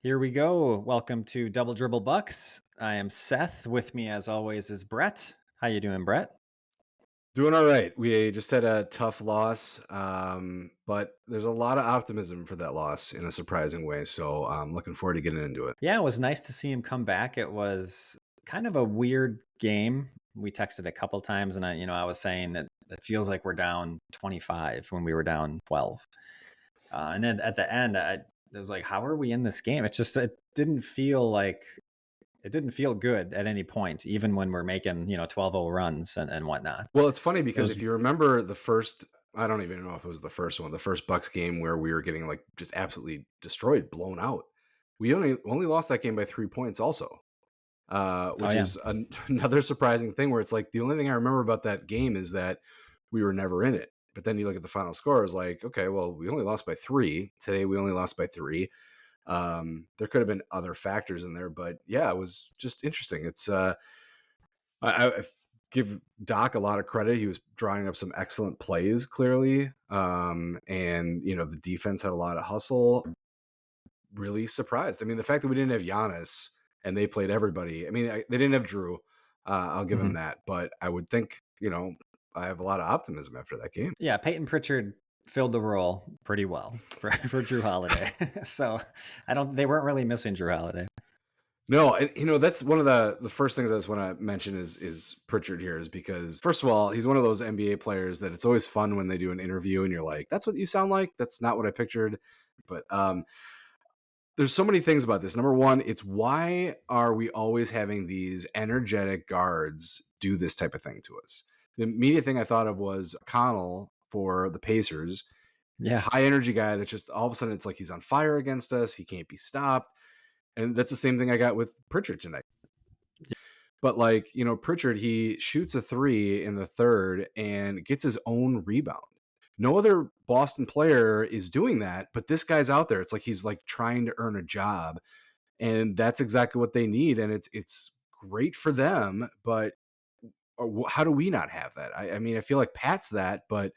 Here we go. Welcome to Double Dribble Bucks. I am Seth. With me, as always, is Brett. How you doing, Brett? Doing all right. We just had a tough loss, but there's a lot of optimism for that loss in a surprising way. So I'm looking forward to getting into it. Yeah, it was nice to see him come back. It was kind of a weird game. We texted a couple times, and I was saying that it feels like we're down 25 when we were down 12. And then at the end, it was like, how are we in this game? It didn't feel good at any point, even when we're making 12-0 runs and whatnot. Well, it's funny It because was if you remember the first, I don't even know if it was the first one, the first Bucks game where we were getting like just absolutely destroyed, blown out. We only lost that game by 3 points, also, oh which yeah. is another surprising thing. Where it's like the only thing I remember about that game is that we were never in it. But then you look at the final score, it's like, okay, well, we only lost by three. Today we only lost by three. There could have been other factors in there, but yeah, it was just interesting. I give Doc a lot of credit. He was drawing up some excellent plays, clearly, and the defense had a lot of hustle. Really surprised. I mean, the fact that we didn't have Giannis and they played everybody. I mean, they didn't have Drew. I'll give him Mhm. that, but I would think I have a lot of optimism after that game. Yeah, Peyton Pritchard filled the role pretty well for for Drew Holiday. So I don't. They weren't really missing Drew Holiday. No, and that's one of the first things I just want to mention is Pritchard here is because first of all, he's one of those NBA players that it's always fun when they do an interview and you're like, that's what you sound like. That's not what I pictured. But there's so many things about this. Number one, it's why are we always having these energetic guards do this type of thing to us? The immediate thing I thought of was Connell for the Pacers, Yeah, high energy guy that just all of a sudden it's like he's on fire against us. He can't be stopped. And that's the same thing I got with Pritchard tonight. But like, Pritchard, he shoots a three in the third and gets his own rebound. No other Boston player is doing that, but this guy's out there. It's like he's like trying to earn a job, and that's exactly what they need. And it's great for them, but how do we not have that? I mean, I feel like Pat's that, but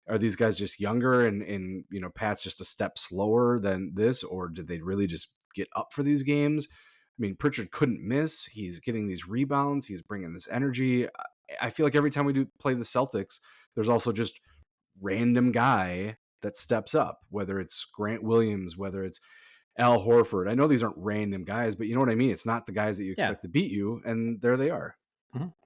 are these guys just younger and Pat's just a step slower than this, or did they really just get up for these games? I mean, Pritchard couldn't miss. He's getting these rebounds. He's bringing this energy. I feel like every time we do play the Celtics, there's also just random guy that steps up, whether it's Grant Williams, whether it's Al Horford. I know these aren't random guys, but you know what I mean? It's not the guys that you yeah, expect to beat you, and there they are.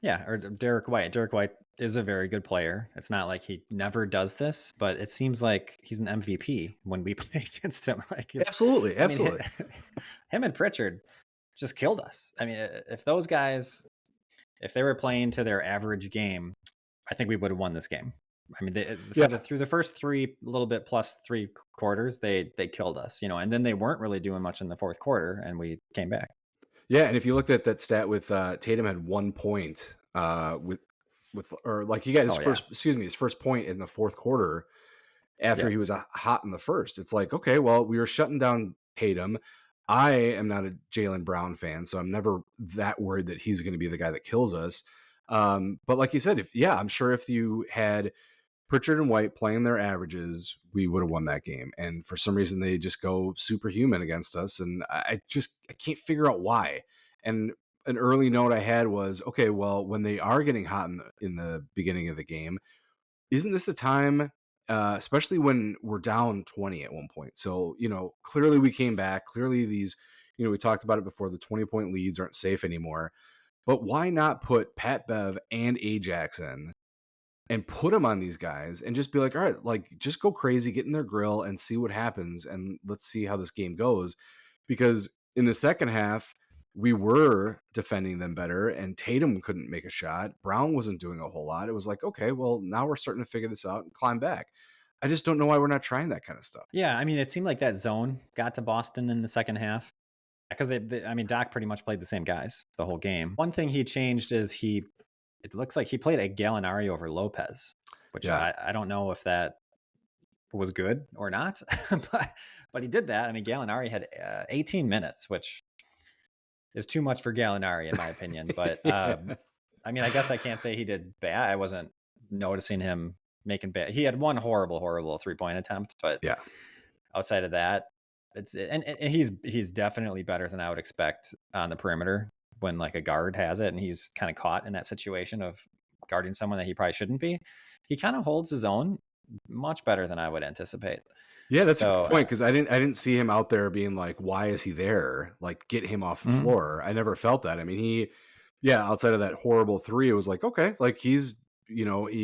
yeah. Or Derek White. Derek White is a very good player. It's not like he never does this, but it seems like he's an MVP when we play against him. Like Absolutely, I mean, absolutely. him and Pritchard just killed us. I mean, if those guys, if they were playing to their average game, I think we would have won this game. I mean, Yeah. through the first three, a little bit plus three quarters, they killed us, and then they weren't really doing much in the fourth quarter, and we came back. Yeah, and if you looked at that stat with Tatum had 1 point with or like he got Oh yeah, his first point in the fourth quarter after yeah, he was hot in the first. It's like, okay, well, we were shutting down Tatum. I am not a Jaylen Brown fan, so I'm never that worried that he's going to be the guy that kills us. But like you said, I'm sure if you had Pritchard and White playing their averages, we would have won that game. And for some reason, they just go superhuman against us, and I can't figure out why. And an early note I had was, okay, well, when they are getting hot in the beginning of the game, isn't this a time, especially when we're down 20 at one point? So clearly we came back. Clearly these, we talked about it before. The 20-point leads aren't safe anymore. But why not put Pat Bev and Ajax in? And put them on these guys and just be like, all right, like just go crazy, get in their grill and see what happens. And let's see how this game goes. Because in the second half, we were defending them better and Tatum couldn't make a shot. Brown wasn't doing a whole lot. It was like, okay, well, now we're starting to figure this out and climb back. I just don't know why we're not trying that kind of stuff. yeah. I mean, it seemed like that zone got to Boston in the second half because I mean, Doc pretty much played the same guys the whole game. One thing he changed is it looks like he played a Gallinari over Lopez, which Yeah. I don't know if that was good or not, but he did that. I mean, Gallinari had 18 minutes, which is too much for Gallinari in my opinion. But Yeah. I mean, I guess I can't say he did bad. I wasn't noticing him making bad. He had one horrible 3-point attempt, but Yeah. outside of that, And he's definitely better than I would expect on the perimeter when like a guard has it and he's kind of caught in that situation of guarding someone that he probably shouldn't be. He kind of holds his own much better than I would anticipate. Yeah, that's a good So, point because I didn't see him out there being like, "Why is he there?" Like, get him off the mhm. floor. I never felt that. I mean, yeah, outside of that horrible three, it was like, okay, like he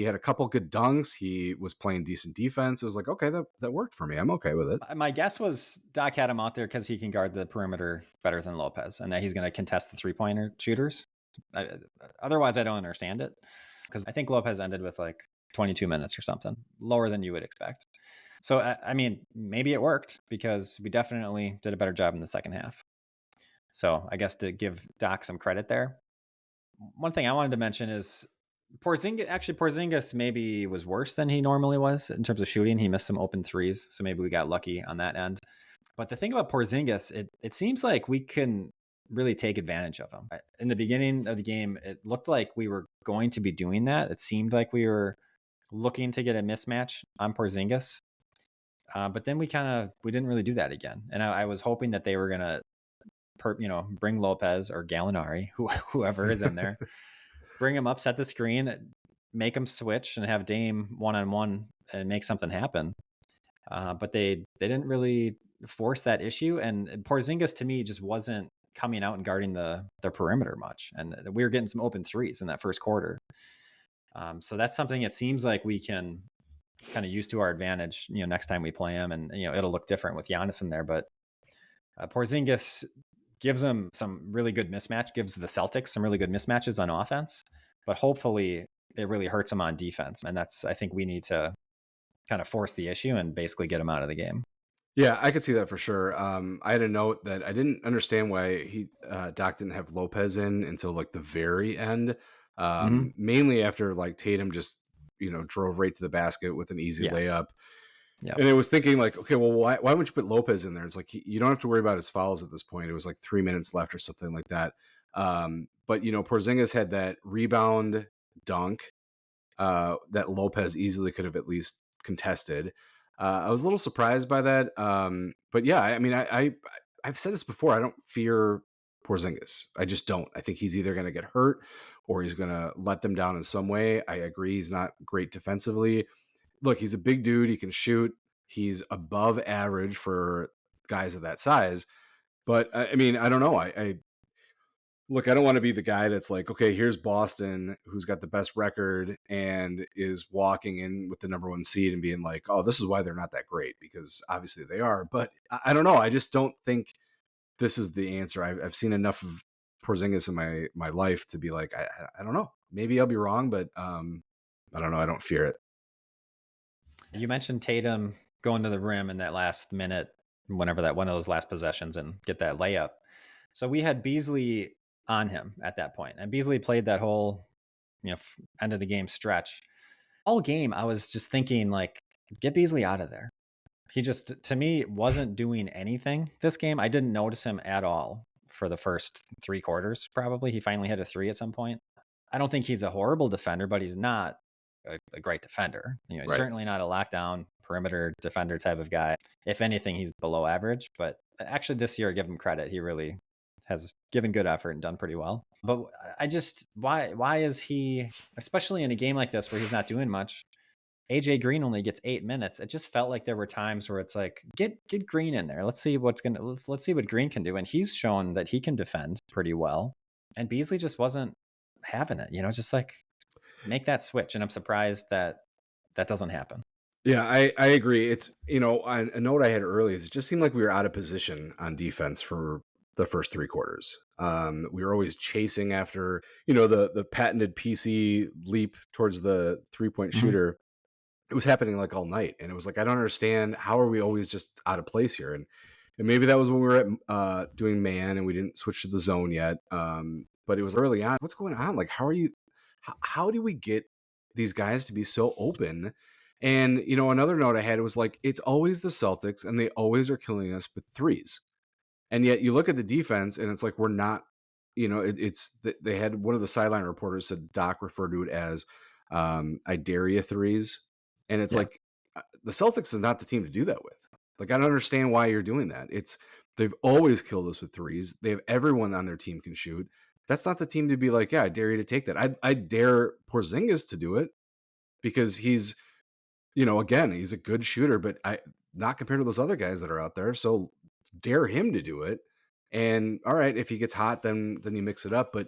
had a couple good dunks. He was playing decent defense. It was like, okay, that worked for me. I'm okay with it. My guess was Doc had him out there because he can guard the perimeter better than Lopez, and that he's going to contest the 3-pointer shooters. Otherwise, I don't understand it because I think Lopez ended with like 22 minutes or something, lower than you would expect. So, I mean, maybe it worked because we definitely did a better job in the second half. So, I guess to give Doc some credit there. One thing I wanted to mention is Porzingis maybe was worse than he normally was in terms of shooting. He missed some open threes, so maybe we got lucky on that end. But the thing about Porzingis, it seems like we can really take advantage of him. In the beginning of the game, it looked like we were going to be doing that. It seemed like we were looking to get a mismatch on Porzingis. But then we didn't really do that again. And I was hoping that they were gonna, bring Lopez or Gallinari, whoever is in there, bring him up, set the screen, make him switch, and have Dame 1-on-1 and make something happen. But they didn't really force that issue, and Porzingis to me just wasn't coming out and guarding the perimeter much, and we were getting some open threes in that first quarter. So that's something it seems like we can kind of use to our advantage, next time we play him, and it'll look different with Giannis in there. But Porzingis gives them some really good mismatch, gives the Celtics some really good mismatches on offense, but hopefully it really hurts them on defense. And I think we need to kind of force the issue and basically get him out of the game. Yeah, I could see that for sure. I had a note that I didn't understand why Doc didn't have Lopez in until like the very end. Mm-hmm. Mainly after like Tatum just drove right to the basket with an easy Yes. layup. Yep. And it was thinking like, okay, well, why wouldn't you put Lopez in there? It's like you don't have to worry about his fouls at this point. It was like 3 minutes left or something like that. But Porzingis had that rebound dunk that Lopez easily could have at least contested. I was a little surprised by that. But yeah, I mean, I've said this before. I don't fear Porzingis. I just don't. I think he's either going to get hurt or he's going to let them down in some way. I agree. He's not great defensively. Look, he's a big dude. He can shoot. He's above average for guys of that size. But I mean, I don't know. I look, I don't want to be the guy that's like, okay, here's Boston, who's got the best record and is walking in with the number one seed and being like, oh, this is why they're not that great, because obviously they are. But I don't know. I just don't think this is the answer. I've seen enough of Porzingis in my life to be like, I don't know. Maybe I'll be wrong, but I don't know. I don't fear it. You mentioned Tatum going to the rim in that last minute, whenever that one of those last possessions, and get that layup. So we had Beasley on him at that point, and Beasley played that whole end of the game stretch. All game, I was just thinking like, get Beasley out of there. He just, to me, wasn't doing anything this game. I didn't notice him at all for the first 3 quarters. Probably he finally hit a three at some point. I don't think he's a horrible defender, but he's not a great defender. He's Right. certainly not a lockdown perimeter defender type of guy. If anything, he's below average. But actually, this year, give him credit. He really has given good effort and done pretty well. But I just, why is he, especially in a game like this where he's not doing much? AJ Green only gets 8 minutes. It just felt like there were times where it's like, get Green in there. Let's see let's see what Green can do. And he's shown that he can defend pretty well. And Beasley just wasn't having it, just like make that switch. And I'm surprised that that doesn't happen. Yeah, I agree. It's, a note I had earlier is it just seemed like we were out of position on defense for the first 3 quarters. We were always chasing after, the patented PC leap towards the 3-point Mhm. shooter. It was happening like all night. And it was like, I don't understand. How are we always just out of place here? And maybe that was when we were at doing man and we didn't switch to the zone yet. But it was early on. What's going on? Like, how do we get these guys to be so open? And, another note I had was like, it's always the Celtics and they always are killing us with threes. And yet you look at the defense and it's like, we're not, they had one of the sideline reporters said Doc referred to it as I dare you threes. And it's Yeah. like, the Celtics is not the team to do that with. Like, I don't understand why you're doing that. They've always killed us with threes. They have everyone on their team can shoot. That's not the team to be like, yeah, I dare you to take that. I dare Porzingis to do it because he's, again, he's a good shooter, but not compared to those other guys that are out there. So dare him to do it. And all right, if he gets hot, then you mix it up. But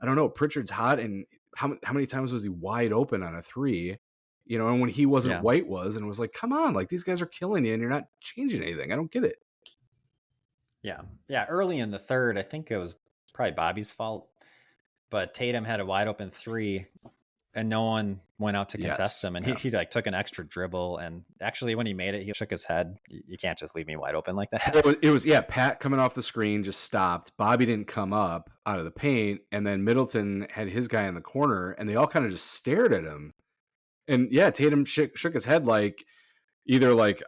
I don't know. Pritchard's hot, and how many times was he wide open on a three? And when he wasn't, Yeah. White was, and it was like, come on, like these guys are killing you, and you're not changing anything. I don't get it. Yeah. Yeah. Early in the third, I think it was probably Bobby's fault, but Tatum had a wide open three and no one went out to contest him. And he like took an extra dribble. And actually, when he made it, he shook his head. You can't just leave me wide open like that. Well, it was, Pat coming off the screen just stopped. Bobby didn't come up out of the paint. And then Middleton had his guy in the corner, and they all kind of just stared at him. And yeah, Tatum shook his head like, either like,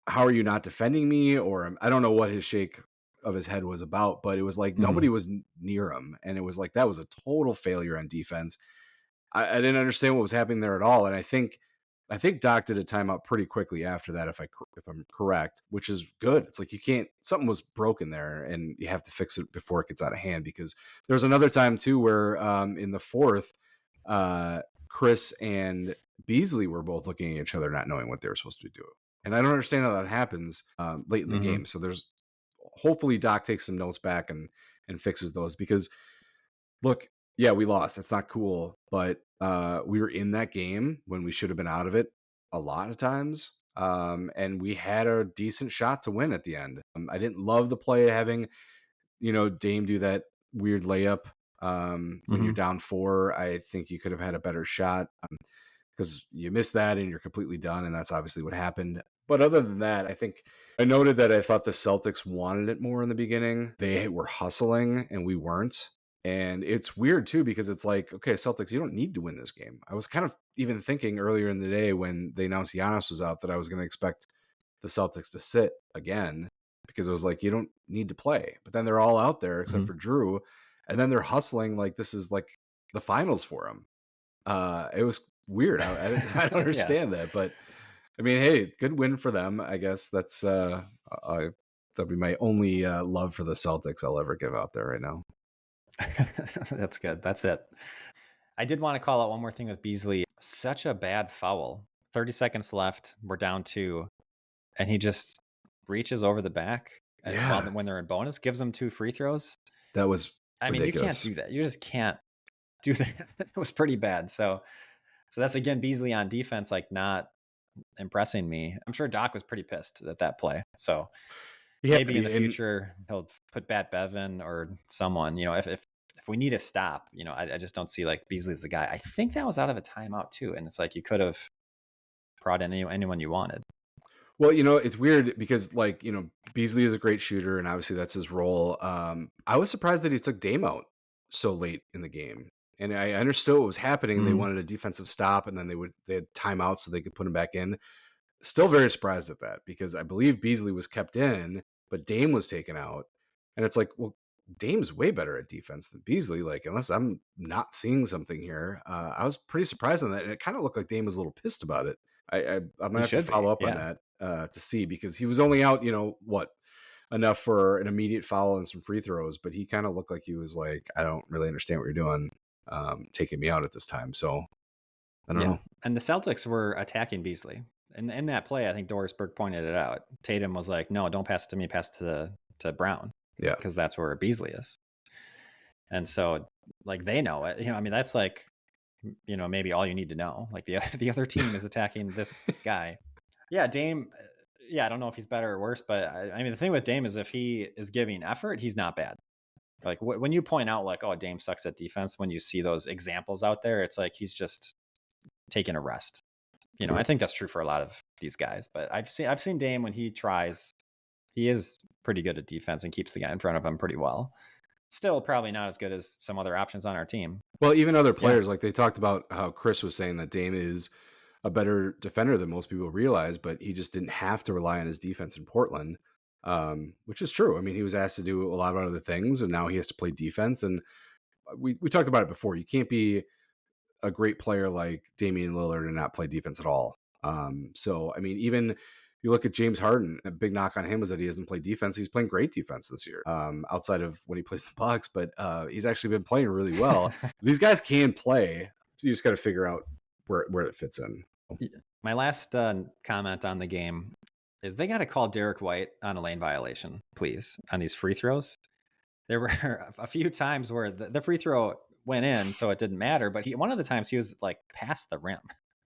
how are you not defending me? Or I don't know what his shake of his head was about, but it was like nobody was near him. And it was like, that was a total failure on defense. I didn't understand what was happening there at all. And I think Doc did a timeout pretty quickly after that, if I'm correct, which is good. It's like, something was broken there and you have to fix it before it gets out of hand, because there was another time too where in the fourth, Chris and Beasley were both looking at each other, not knowing what they were supposed to do. And I don't understand how that happens late in the game. So hopefully Doc takes some notes back and fixes those, because look, yeah, we lost. That's not cool. But we were in that game when we should have been out of it a lot of times. And we had a decent shot to win at the end. I didn't love the play of having, Dame do that weird layup when you're down 4. I think you could have had a better shot because you missed that and you're completely done. And that's obviously what happened. But other than that, I think I noted that I thought the Celtics wanted it more in the beginning. They were hustling and we weren't. And it's weird too, because it's like, okay, Celtics, you don't need to win this game. I was kind of even thinking earlier in the day when they announced Giannis was out that I was going to expect the Celtics to sit again, because it was like, you don't need to play. But then they're all out there except for Drew. And then they're hustling like this is like the finals for them. It was weird. I don't understand that. But I mean, hey, good win for them. I guess that's that'll be my only love for the Celtics I'll ever give out there right now. That's good. That's it. I did want to call out one more thing with Beasley. Such a bad foul. 30 seconds left. We're down 2. And he just reaches over the back when they're in bonus, gives them 2 free throws. That was ridiculous. Mean, you can't do that. You just can't do that. It was pretty bad. So that's, again, Beasley on defense, like not impressing me. I'm sure Doc was pretty pissed at that play. So maybe in the future he'll put Bat Bevin or someone, if we need a stop, I just don't see like Beasley's the guy. I think that was out of a timeout too. And it's like, you could have brought in anyone you wanted. Well, it's weird because like, Beasley is a great shooter and obviously that's his role. I was surprised that he took Dame out so late in the game. And I understood what was happening. They wanted a defensive stop and then they had timeouts so they could put him back in. Still very surprised at that, because I believe Beasley was kept in, but Dame was taken out. And it's like, well, Dame's way better at defense than Beasley. Like, unless I'm not seeing something here, I was pretty surprised on that. And it kind of looked like Dame was a little pissed about it. I'm gonna have to follow up on that to see, because he was only out, enough for an immediate foul and some free throws, but he kind of looked like he was like, I don't really understand what you're doing, taking me out at this time. So I don't know. And the Celtics were attacking Beasley. And in that play, I think Doris Burke pointed it out. Tatum was like, no, don't pass it to me, pass it to Brown. Yeah. Because that's where Beasley is. And so like they know it. That's like, maybe all you need to know. Like the other team is attacking this guy. Yeah, Dame. Yeah, I don't know if he's better or worse, but the thing with Dame is if he is giving effort, he's not bad. Like when you point out like, oh, Dame sucks at defense, when you see those examples out there, it's like he's just taking a rest. I think that's true for a lot of these guys, but I've seen Dame when he tries, he is pretty good at defense and keeps the guy in front of him pretty well. Still probably not as good as some other options on our team. Well, even other players, like they talked about how Chris was saying that Dame is a better defender than most people realize, but he just didn't have to rely on his defense in Portland, which is true. He was asked to do a lot of other things, and now he has to play defense. And we talked about it before. You can't be a great player like Damian Lillard and not play defense at all. So, even, You look at James Harden, a big knock on him was that he hasn't played defense. He's playing great defense this year, outside of when he plays the Bucks, but he's actually been playing really well. These guys can play. So you just got to figure out where it fits in. My last comment on the game is they got to call Derek White on a lane violation, please, on these free throws. There were a few times where the free throw went in, so it didn't matter. But one of the times he was like past the rim,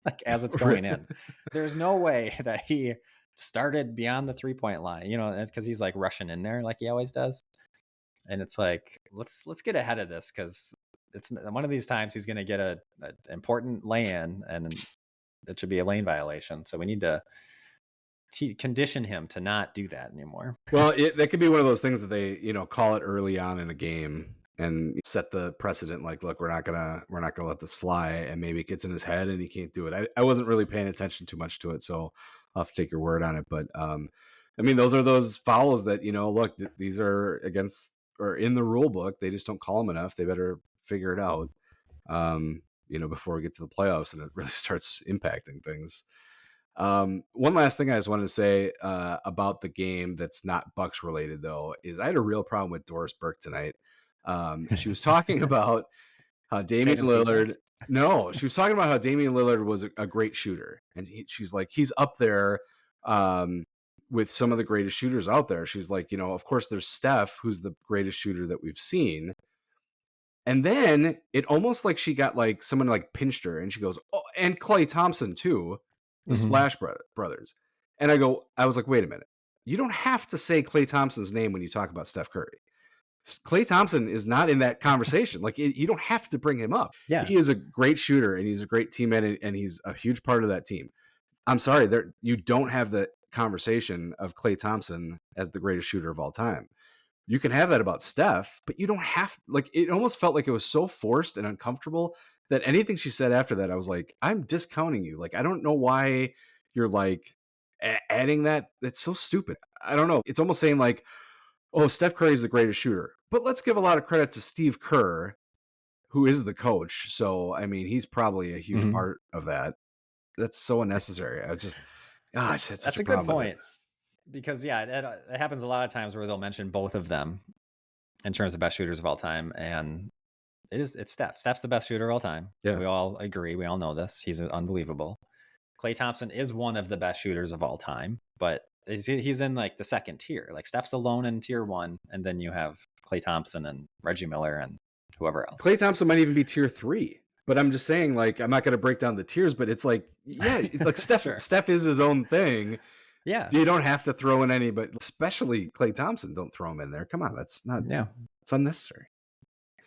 like as it's going in. There's no way that he started beyond the 3-point line, because he's like rushing in there like he always does. And it's like, let's get ahead of this, because it's one of these times he's going to get an important lay-in, and it should be a lane violation. So we need to condition him to not do that anymore. Well, that could be one of those things that they, call it early on in a game and set the precedent. Like, look, we're not gonna let this fly, and maybe it gets in his head and he can't do it. I wasn't really paying attention too much to it, so I'll have to take your word on it. But those are those fouls that look, these are against or in the rule book. They just don't call them enough. They better figure it out, before we get to the playoffs and it really starts impacting things. One last thing I just wanted to say about the game that's not Bucks related, though, is I had a real problem with Doris Burke tonight. She was talking about how Damian Lillard. No, she was talking about how Damian Lillard was a great shooter, and she's like, he's up there with some of the greatest shooters out there. She's like, of course there's Steph, who's the greatest shooter that we've seen. And then it almost like she got like someone like pinched her, and she goes, oh, and Klay Thompson too, the Splash Brothers. And I was like, wait a minute. You don't have to say Klay Thompson's name when you talk about Steph Curry. Klay Thompson is not in that conversation. Like, you don't have to bring him up. Yeah. He is a great shooter, and he's a great teammate, and he's a huge part of that team. I'm sorry, you don't have the conversation of Klay Thompson as the greatest shooter of all time. You can have that about Steph, but you don't have, like, it almost felt like it was so forced and uncomfortable that anything she said after that, I was like, I'm discounting you. Like, I don't know why you're like adding that. That's so stupid. I don't know. It's almost saying like, oh, Steph Curry is the greatest shooter, but let's give a lot of credit to Steve Kerr, who is the coach. So, he's probably a huge part of that. That's so unnecessary. I just, gosh, that's a good point. Because it happens a lot of times where they'll mention both of them in terms of best shooters of all time, and it's Steph. Steph's the best shooter of all time. Yeah, we all agree. We all know this. He's unbelievable. Klay Thompson is one of the best shooters of all time, but he's in like the second tier. Like, Steph's alone in tier 1, and then you have Klay Thompson and Reggie Miller and whoever else. Klay Thompson might even be tier 3. But I'm just saying, like, I'm not going to break down the tiers, but it's like, yeah, it's like Steph. Sure. Steph is his own thing. Yeah, you don't have to throw in any, but especially Klay Thompson, don't throw him in there. Come on, that's not. Yeah, it's unnecessary.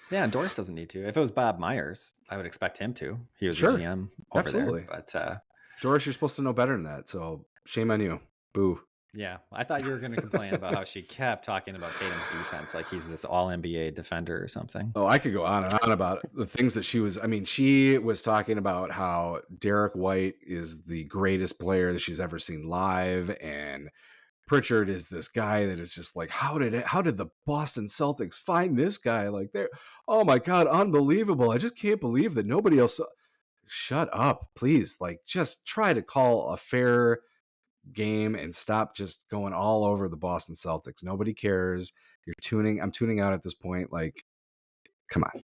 Yeah, and Doris doesn't need to. If it was Bob Myers, I would expect him to. He was sure. the GM over Absolutely. there. But Doris, you're supposed to know better than that. So shame on you. Boo. Yeah, I thought you were going to complain about how she kept talking about Tatum's defense like he's this all-NBA defender or something. Oh, I could go on and on about the things that she was. She was talking about how Derek White is the greatest player that she's ever seen live, and Pritchard is this guy that is just like, how did the Boston Celtics find this guy? Like, oh my God, unbelievable. I just can't believe that nobody else. Shut up, please. Like, just try to call a fair game and stop just going all over the Boston Celtics. Nobody cares. I'm tuning out at this point. Like, come on.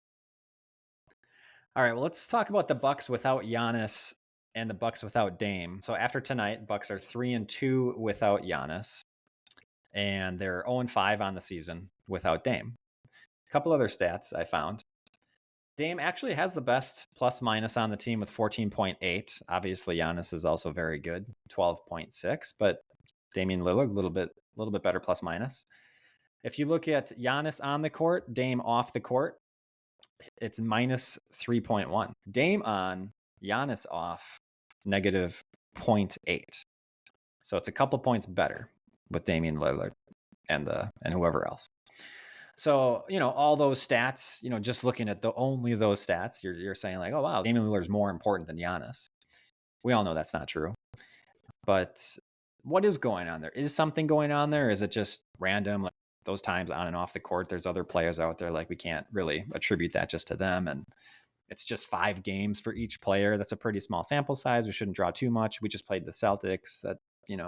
All right, well, let's talk about the Bucks without Giannis and the Bucks without Dame. So after tonight, Bucks are 3-2 without Giannis, and they're 0-5 on the season without Dame. A couple other stats I found. Dame actually has the best plus minus on the team with 14.8. Obviously, Giannis is also very good, 12.6, but Damian Lillard a little bit better plus minus. If you look at Giannis on the court, Dame off the court, it's minus 3.1. Dame on, Giannis off, negative 0.8. So it's a couple points better with Damian Lillard and whoever else. So, all those stats, just looking at only those stats, you're saying like, oh, wow, Damian Lillard is more important than Giannis. We all know that's not true. But what is going on there? Is something going on there? Is it just random? Like, those times on and off the court, there's other players out there, like, we can't really attribute that just to them. And it's just 5 games for each player. That's a pretty small sample size. We shouldn't draw too much. We just played the Celtics. That,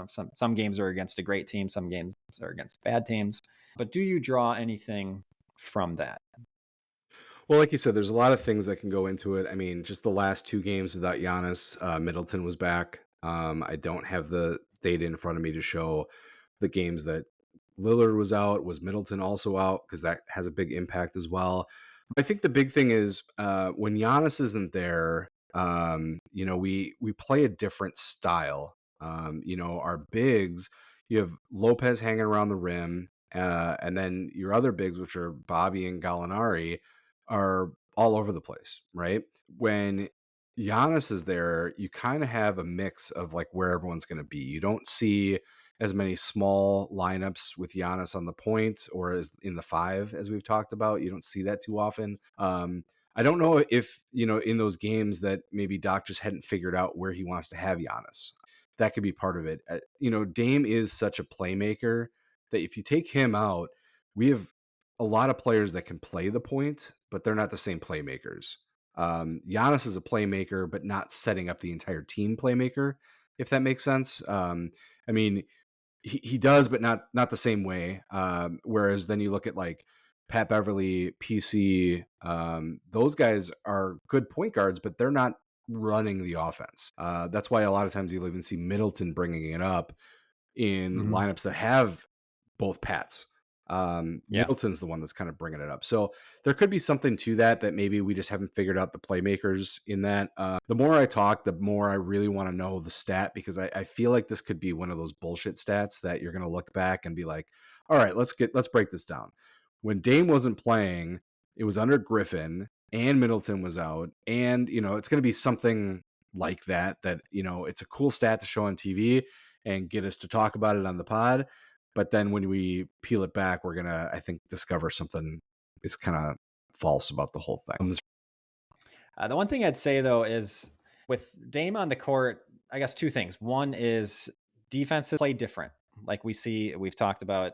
some games are against a great team, some games are against bad teams. But do you draw anything from that? Well, like you said, there's a lot of things that can go into it. I mean, just the last 2 games without Giannis, Middleton was back. I don't have the data in front of me to show the games that Lillard was out. Was Middleton also out? Because that has a big impact as well. I think the big thing is when Giannis isn't there, we play a different style. Our bigs, you have Lopez hanging around the rim, and then your other bigs, which are Bobby and Gallinari, are all over the place, right? When Giannis is there, you kind of have a mix of like where everyone's going to be. You don't see as many small lineups with Giannis on the point or as in the 5 as we've talked about. You don't see that too often. I don't know if, in those games that maybe Doc just hadn't figured out where he wants to have Giannis. That could be part of it. Dame is such a playmaker that if you take him out, we have a lot of players that can play the point, but they're not the same playmakers. Giannis is a playmaker, but not setting up the entire team playmaker, if that makes sense. I mean, he does, but not the same way. Whereas then you look at like Pat Beverly, PC, those guys are good point guards, but they're not running the offense. That's why a lot of times you'll even see Middleton bringing it up in Mm-hmm. lineups that have both Pats. Yeah. Middleton's the one that's kind of bringing it up. So there could be something to that maybe we just haven't figured out the playmakers in that. The more I talk, the more I really want to know the stat, because I feel like this could be one of those bullshit stats that you're going to look back and be like, all right, let's break this down. When Dame wasn't playing, it was under Griffin and Middleton was out. And, it's going to be something like that, it's a cool stat to show on TV and get us to talk about it on the pod. But then when we peel it back, we're going to, I think, discover something is kind of false about the whole thing. The one thing I'd say, though, is with Dame on the court, I guess 2 things. One is defenses play different. Like we've talked about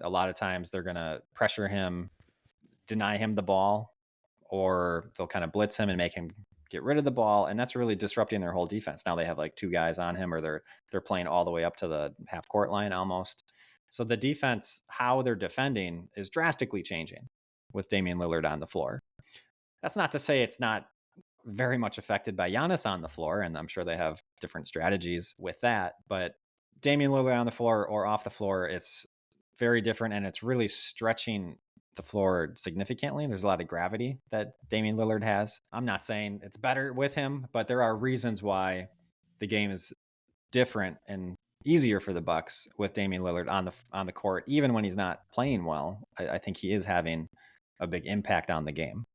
a lot of times, they're going to pressure him, deny him the ball, or they'll kind of blitz him and make him get rid of the ball. And that's really disrupting their whole defense. Now they have like 2 guys on him, or they're playing all the way up to the half court line almost. So the defense, how they're defending, is drastically changing with Damian Lillard on the floor. That's not to say it's not very much affected by Giannis on the floor, and I'm sure they have different strategies with that. But Damian Lillard on the floor or off the floor, it's very different, and it's really stretching the floor significantly. There's a lot of gravity that Damian Lillard has. I'm not saying it's better with him, but there are reasons why the game is different and easier for the Bucks with Damian Lillard on the court, even when he's not playing well. I think he is having a big impact on the game.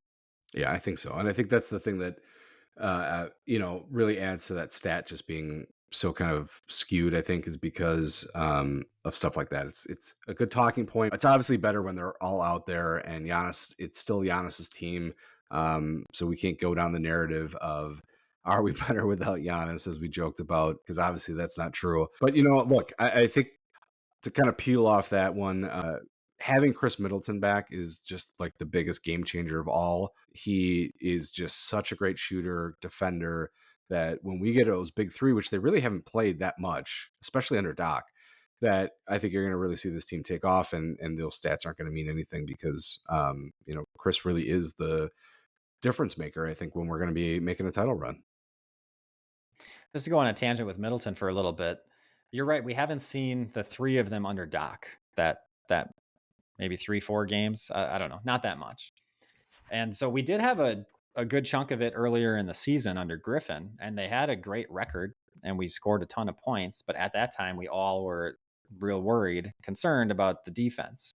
Yeah, I think so. And I think that's the thing that, really adds to that stat just being so kind of skewed, I think, is because of stuff like that. It's a good talking point. It's obviously better when they're all out there and Giannis, it's still Giannis's team. So we can't go down the narrative of, are we better without Giannis, as we joked about? Because obviously that's not true. But, look, I think to kind of peel off that one, having Chris Middleton back is just like the biggest game changer of all. He is just such a great shooter, defender, that when we get those big 3, which they really haven't played that much, especially under Doc, that I think you're going to really see this team take off, and those stats aren't going to mean anything because, Chris really is the difference maker, I think, when we're going to be making a title run. Just to go on a tangent with Middleton for a little bit, you're right. We haven't seen the 3 of them under Doc. That maybe 3-4 games. I don't know, not that much. And so we did have a good chunk of it earlier in the season under Griffin, and they had a great record, and we scored a ton of points. But at that time, we all were real worried, concerned about the defense.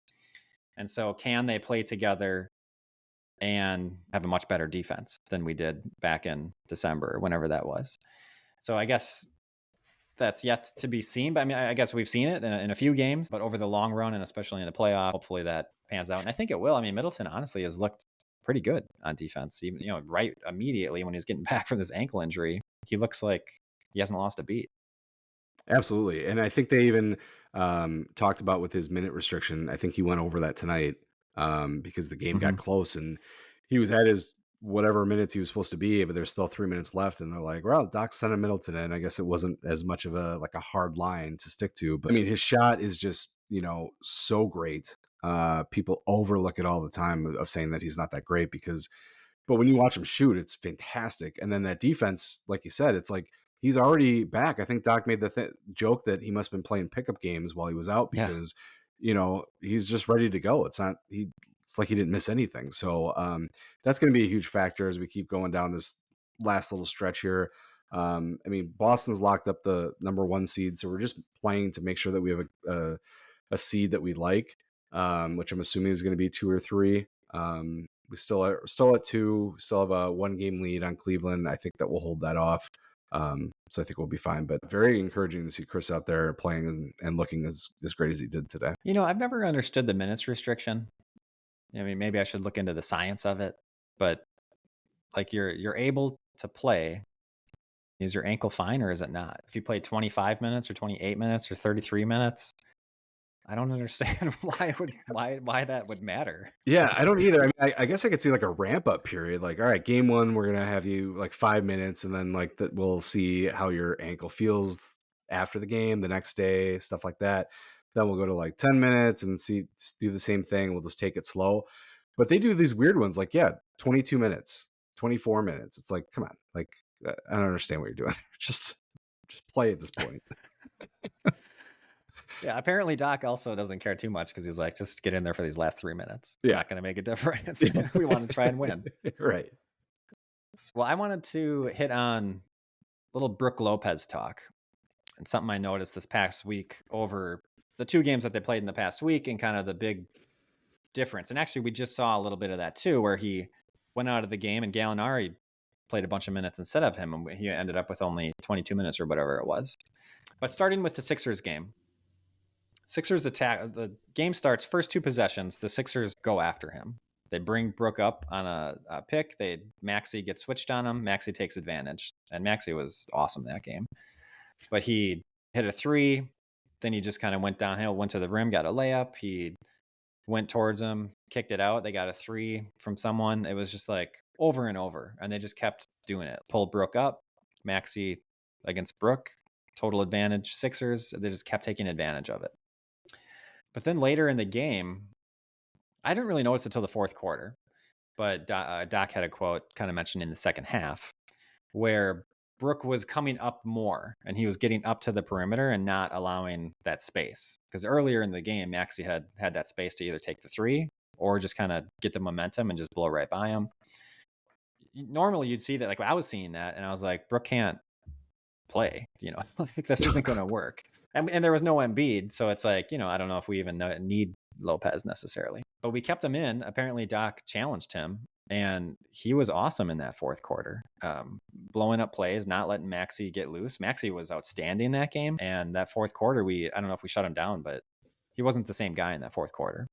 And so, can they play together and have a much better defense than we did back in December, whenever that was? So I guess that's yet to be seen. But I mean, I guess we've seen it in a few games, but over the long run, and especially in the playoff, hopefully that pans out. And I think it will. I mean, Middleton honestly has looked pretty good on defense. Even, right immediately when he's getting back from this ankle injury, he looks like he hasn't lost a beat. Absolutely. And I think they even talked about with his minute restriction. I think he went over that tonight because the game got close and he was at his whatever minutes he was supposed to be, but there's still 3 minutes left, and they're like, "Well, Doc sent him Middleton," and I guess it wasn't as much of a like a hard line to stick to. But I mean, his shot is just so great. People overlook it all the time of saying that he's not that great because, but when you watch him shoot, it's fantastic. And then that defense, like you said, it's like he's already back. I think Doc made the joke that he must have been playing pickup games while he was out Yeah. because he's just ready to go. It's like he didn't miss anything. So that's going to be a huge factor as we keep going down this last little stretch here. I mean, Boston's locked up the number 1 seed, so we're just playing to make sure that we have a seed that we like, which I'm assuming is going to be 2 or 3. We still at 2, still have a 1-game lead on Cleveland. I think that we'll hold that off. So I think we'll be fine. But very encouraging to see Chris out there playing and looking as great as he did today. I've never understood the minutes restriction. I mean, maybe I should look into the science of it, but like you're able to play. Is your ankle fine or is it not? If you play 25 minutes or 28 minutes or 33 minutes, I don't understand why that would matter. Yeah, I don't either. I mean, I guess I could see like a ramp up period. Like, all right, game 1, we're gonna have you like 5 minutes, and then like that we'll see how your ankle feels after the game, the next day, stuff like that. Then we'll go to like 10 minutes and do the same thing. We'll just take it slow. But they do these weird ones, like 22 minutes, 24 minutes. It's like, come on, like I don't understand what you're doing. just play at this point. Yeah, apparently Doc also doesn't care too much because he's like, just get in there for these last 3 minutes. It's not going to make a difference. We want to try and win. Right. Well, I wanted to hit on little Brook Lopez talk and something I noticed this past week over the 2 games that they played in the past week and kind of the big difference. And actually, we just saw a little bit of that too, where he went out of the game and Gallinari played a bunch of minutes instead of him. And he ended up with only 22 minutes or whatever it was. But starting with the Sixers game, Sixers attack. The game starts, first 2 possessions, the Sixers go after him. They bring Brook up on a pick. Maxey gets switched on him. Maxey takes advantage. And Maxey was awesome that game. But he hit a 3. Then he just kind of went downhill, went to the rim, got a layup. He went towards him, kicked it out. They got a 3 from someone. It was just like over and over. And they just kept doing it. Pulled Brook up. Maxey against Brook. Total advantage. Sixers. They just kept taking advantage of it. But then later in the game, I didn't really notice until the 4th quarter, but Doc had a quote kind of mentioned in the second half where Brook was coming up more and he was getting up to the perimeter and not allowing that space. Because earlier in the game, Maxey had that space to either take the 3 or just kind of get the momentum and just blow right by him. Normally you'd see that, like I was seeing that and I was like, Brook can't play, like this isn't going to work. And there was no Embiid, so it's like, I don't know if we even need Lopez necessarily. But we kept him in. Apparently Doc challenged him, and he was awesome in that 4th quarter, blowing up plays, not letting Maxey get loose. Maxey was outstanding that game, and that 4th quarter, I don't know if we shut him down, but he wasn't the same guy in that 4th quarter.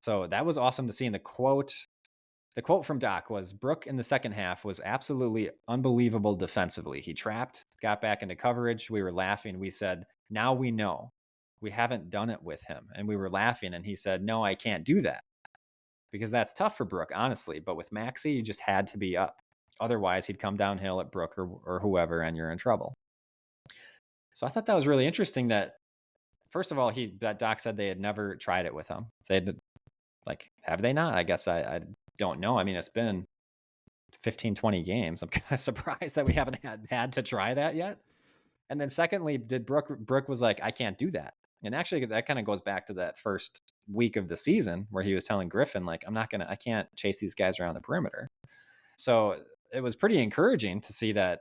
So that was awesome to see. And the quote from Doc was, Brook in the second half was absolutely unbelievable defensively. He trapped, got back into coverage. We were laughing. We said, now we know. We haven't done it with him. And we were laughing. And he said, no, I can't do that. Because that's tough for Brook, honestly. But with Maxey, you just had to be up. Otherwise, he'd come downhill at Brook or whoever, and you're in trouble. So I thought that was really interesting that, first of all, that Doc said they had never tried it with him. They had, have they not? I guess I don't know. I mean, it's been 15, 20 games. I'm kind of surprised that we haven't had to try that yet. And then secondly, Brook was like, I can't do that. And actually that kind of goes back to that first week of the season where he was telling Griffin, like, I can't chase these guys around the perimeter. So it was pretty encouraging to see that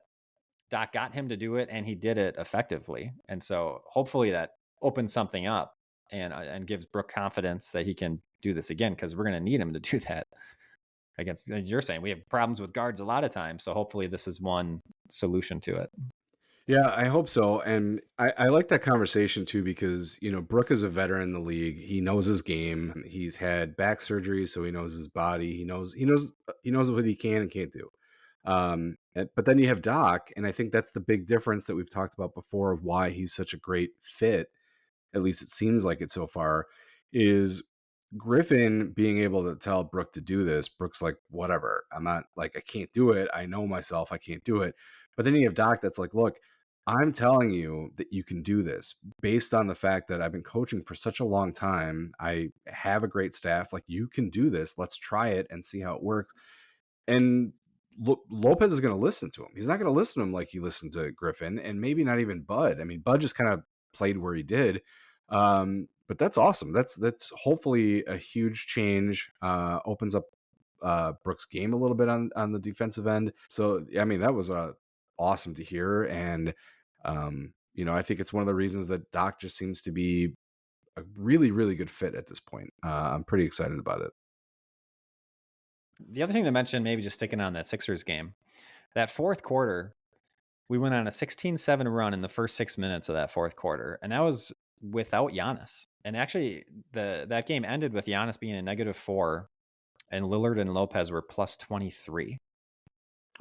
Doc got him to do it and he did it effectively. And so hopefully that opens something up and gives Brook confidence that he can do this again, because we're going to need him to do that against, you're saying we have problems with guards a lot of times. So hopefully this is one solution to it. Yeah, I hope so. And I like that conversation too, because, Brook is a veteran in the league. He knows his game. He's had back surgery, so he knows his body. He knows what he can and can't do. But then you have Doc, and I think that's the big difference that we've talked about before of why he's such a great fit. At least it seems like it so far, is Griffin being able to tell Brook to do this, Brook's like, whatever. I'm not like, I can't do it. I know myself, I can't do it. But then you have Doc that's like, look, I'm telling you that you can do this based on the fact that I've been coaching for such a long time. I have a great staff. Like, you can do this. Let's try it and see how it works. And Lopez is going to listen to him. He's not going to listen to him like he listened to Griffin, and maybe not even Bud. I mean, Bud just kind of played where he did. But that's awesome. That's hopefully a huge change. Opens up Brooks' game a little bit on the defensive end. So I mean, that was awesome to hear. And I think it's one of the reasons that Doc just seems to be a really, really good fit at this point. I'm pretty excited about it. The other thing to mention, maybe just sticking on that Sixers game, that fourth quarter, we went on a 16-7 run in the first 6 minutes of that fourth quarter, and that was without Giannis. And actually, that game ended with Giannis being a -4, and Lillard and Lopez were plus 23.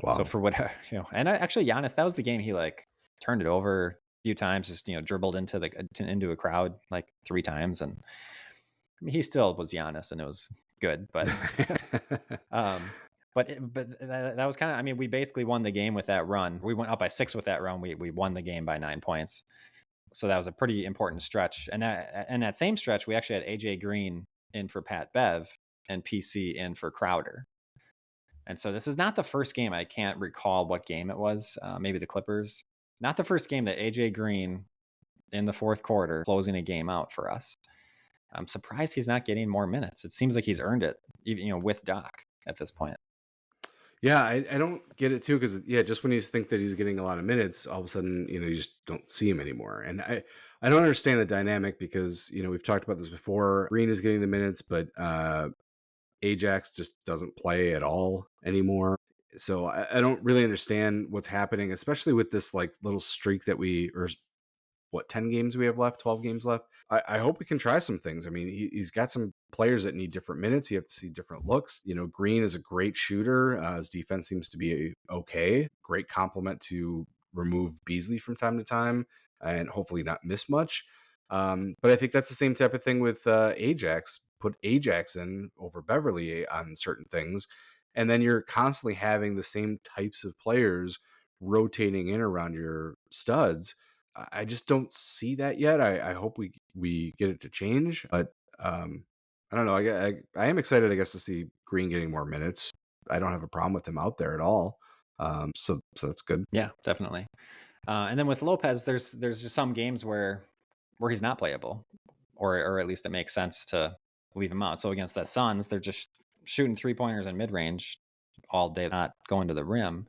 Wow. So for whatever, and actually Giannis, that was the game he like turned it over a few times, just dribbled into a crowd like 3 times, and I mean, he still was Giannis, and it was good, but but that was kind of, I mean, we basically won the game with that run. We went up by 6 with that run. We won the game by 9 points. So that was a pretty important stretch. And that same stretch, we actually had AJ Green in for Pat Bev and PC in for Crowder. And so this is not the first game. I can't recall what game it was. Maybe the Clippers. Not the first game that AJ Green in the fourth quarter closing a game out for us. I'm surprised he's not getting more minutes. It seems like he's earned it, even with Doc at this point. Yeah, I don't get it too, because just when you think that he's getting a lot of minutes, all of a sudden, you just don't see him anymore. And I don't understand the dynamic, because we've talked about this before. Green is getting the minutes, but Ajax just doesn't play at all anymore. So I don't really understand what's happening, especially with this like little streak that or what, 10 games we have left, 12 games left. I hope we can try some things. I mean, he's got some players that need different minutes. You have to see different looks. Green is a great shooter. His defense seems to be okay. Great compliment to remove Beasley from time to time and hopefully not miss much. But I think that's the same type of thing with Ajax. Put Ajax in over Beverly on certain things, and then you're constantly having the same types of players rotating in around your studs. I just don't see that yet. I hope we get it to change, but I don't know. I am excited, I guess, to see Green getting more minutes. I don't have a problem with him out there at all. So that's good. Yeah, definitely. And then with Lopez, there's just some games where he's not playable, or at least it makes sense to leave him out. So against that Suns, they're just shooting 3-pointers and mid range all day, not going to the rim.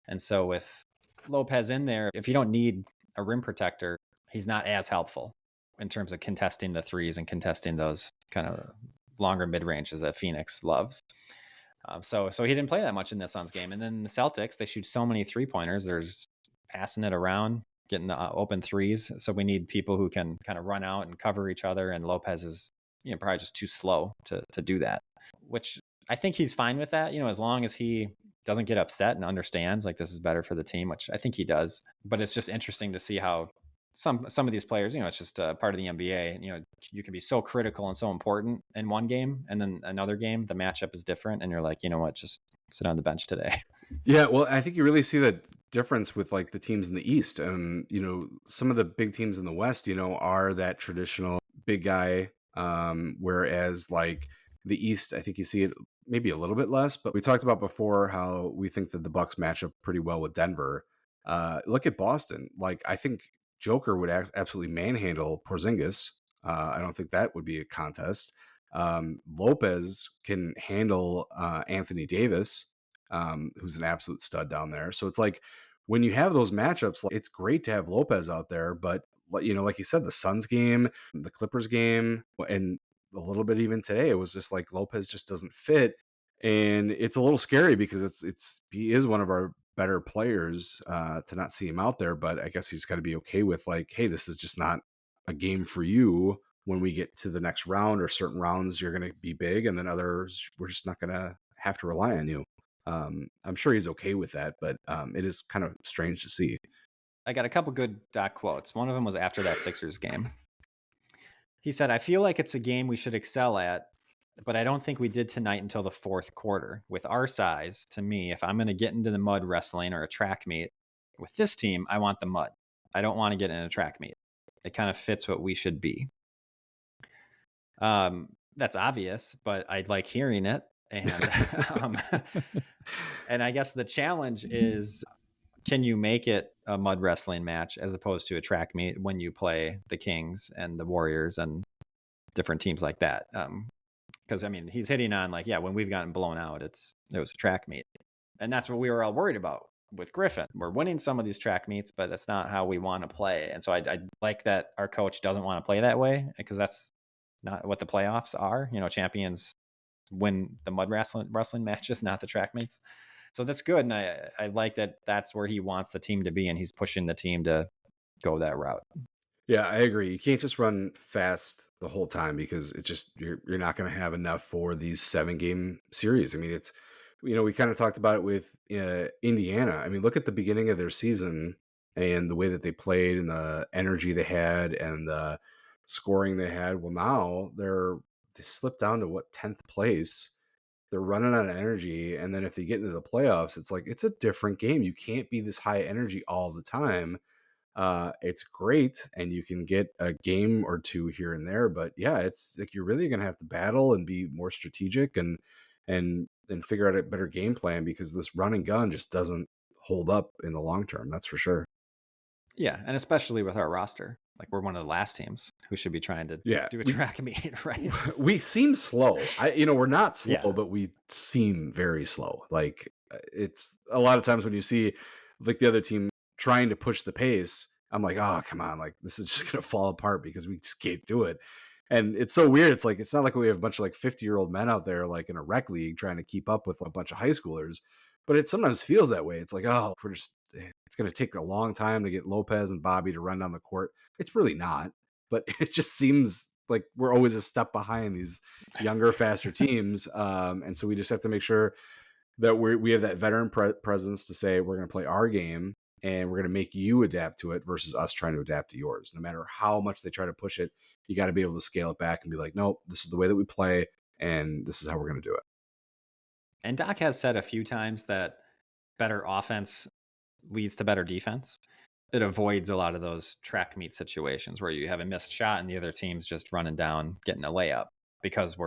And so with Lopez in there, if you don't need a rim protector, he's not as helpful in terms of contesting the threes and contesting those kind of longer mid ranges that Phoenix loves. So he didn't play that much in the Suns game. And then the Celtics, they shoot so many 3-pointers. There's passing it around, getting the open threes. So we need people who can kind of run out and cover each other. And Lopez is probably just too slow to do that, which I think he's fine with that, as long as he doesn't get upset and understands like this is better for the team, which I think he does. But it's just interesting to see how some of these players, it's just part of the NBA. You can be so critical and so important in one game, and then another game the matchup is different, and you're like, what, just sit on the bench today. Yeah, well, I think you really see that difference with like the teams in the East. And some of the big teams in the West, are that traditional big guy. Whereas like the East, I think you see it maybe a little bit less. But we talked about before how we think that the Bucks match up pretty well with Denver. Look at Boston. Like, I think Joker would absolutely manhandle Porzingis. I don't think that would be a contest. Lopez can handle Anthony Davis, who's an absolute stud down there. So it's like, when you have those matchups, it's great to have Lopez out there. But like you said, the Suns game, the Clippers game, and a little bit even today, it was just like Lopez just doesn't fit. And it's a little scary, because he is one of our better players, to not see him out there. But I guess he's got to be okay with like, hey, this is just not a game for you. When we get to the next round, or certain rounds, you're going to be big, and then others, we're just not going to have to rely on you. I'm sure he's okay with that, but it is kind of strange to see. I got a couple good Doc quotes. One of them was after that Sixers game. He said, I feel like it's a game we should excel at, but I don't think we did tonight until the fourth quarter. With our size, to me, if I'm going to get into the mud wrestling or a track meet with this team, I want the mud. I don't want to get in a track meet. It kind of fits what we should be. That's obvious, but I like hearing it. And and I guess the challenge is, can you make it a mud wrestling match as opposed to a track meet when you play the Kings and the Warriors and different teams like that? Because I mean, he's hitting on like, yeah, when we've gotten blown out, it was a track meet, and that's what we were all worried about with Griffin. We're winning some of these track meets, but that's not how we want to play. And so I like that our coach doesn't want to play that way, because that's not what the playoffs are. Champions win the mud wrestling matches, not the track meets. So that's good. And I like that that's where he wants the team to be, and he's pushing the team to go that route. Yeah, I agree. You can't just run fast the whole time, because it just you're not going to have enough for these 7-game series. I mean, it's we kind of talked about it with Indiana. I mean, look at the beginning of their season and the way that they played and the energy they had and the scoring they had. Well, now they slipped down to 10th place. They're running out of energy, and then if they get into the playoffs, it's like it's a different game. You can't be this high energy all the time. It's great, and you can get a game or two here and there, but yeah, it's like you're really gonna have to battle and be more strategic and figure out a better game plan, because this run and gun just doesn't hold up in the long term. That's for sure. Yeah, and especially with our roster, like we're one of the last teams who should be trying to Yeah, do a track meet, right? we seem slow. We're not slow, Yeah. but we seem very slow. Like it's a lot of times when you see like the other team trying to push the pace, I'm like, oh, come on, like this is just gonna fall apart because we just can't do it. And it's so weird. It's like it's not like we have a bunch of like 50-year-old men out there like in a rec league trying to keep up with a bunch of high schoolers, but it sometimes feels that way. It's like, oh, it's gonna take a long time to get Lopez and Bobby to run down the court. It's really not, but it just seems like we're always a step behind these younger, faster teams. And so we just have to make sure that we have that veteran presence to say we're going to play our game and we're going to make you adapt to it versus us trying to adapt to yours. No matter how much they try to push it, you got to be able to scale it back and be like, nope, this is the way that we play, and this is how we're going to do it. And Doc has said a few times that better offense leads to better defense. It avoids a lot of those track meet situations where you have a missed shot and the other team's just running down, getting a layup, because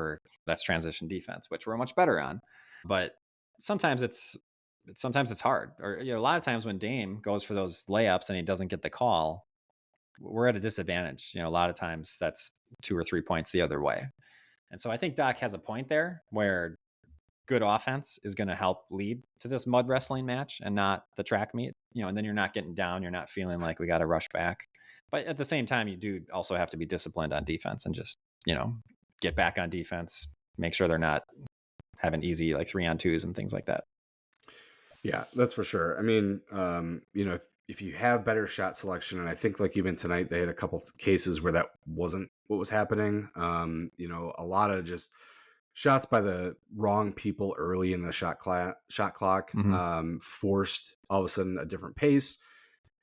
that's transition defense, which we're much better on. But sometimes it's hard. Or a lot of times when Dame goes for those layups and he doesn't get the call, we're at a disadvantage. A lot of times that's 2 or 3 points the other way. And so I think Doc has a point there, where good offense is going to help lead to this mud wrestling match and not the track meet, and then you're not getting down. You're not feeling like we got to rush back. But at the same time, you do also have to be disciplined on defense and just, get back on defense, make sure they're not having easy like 3-on-2s and things like that. Yeah, that's for sure. I mean, if you have better shot selection, and I think like even tonight they had a couple cases where that wasn't what was happening. A lot of just shots by the wrong people early in the shot clock, Mm-hmm. forced all of a sudden a different pace,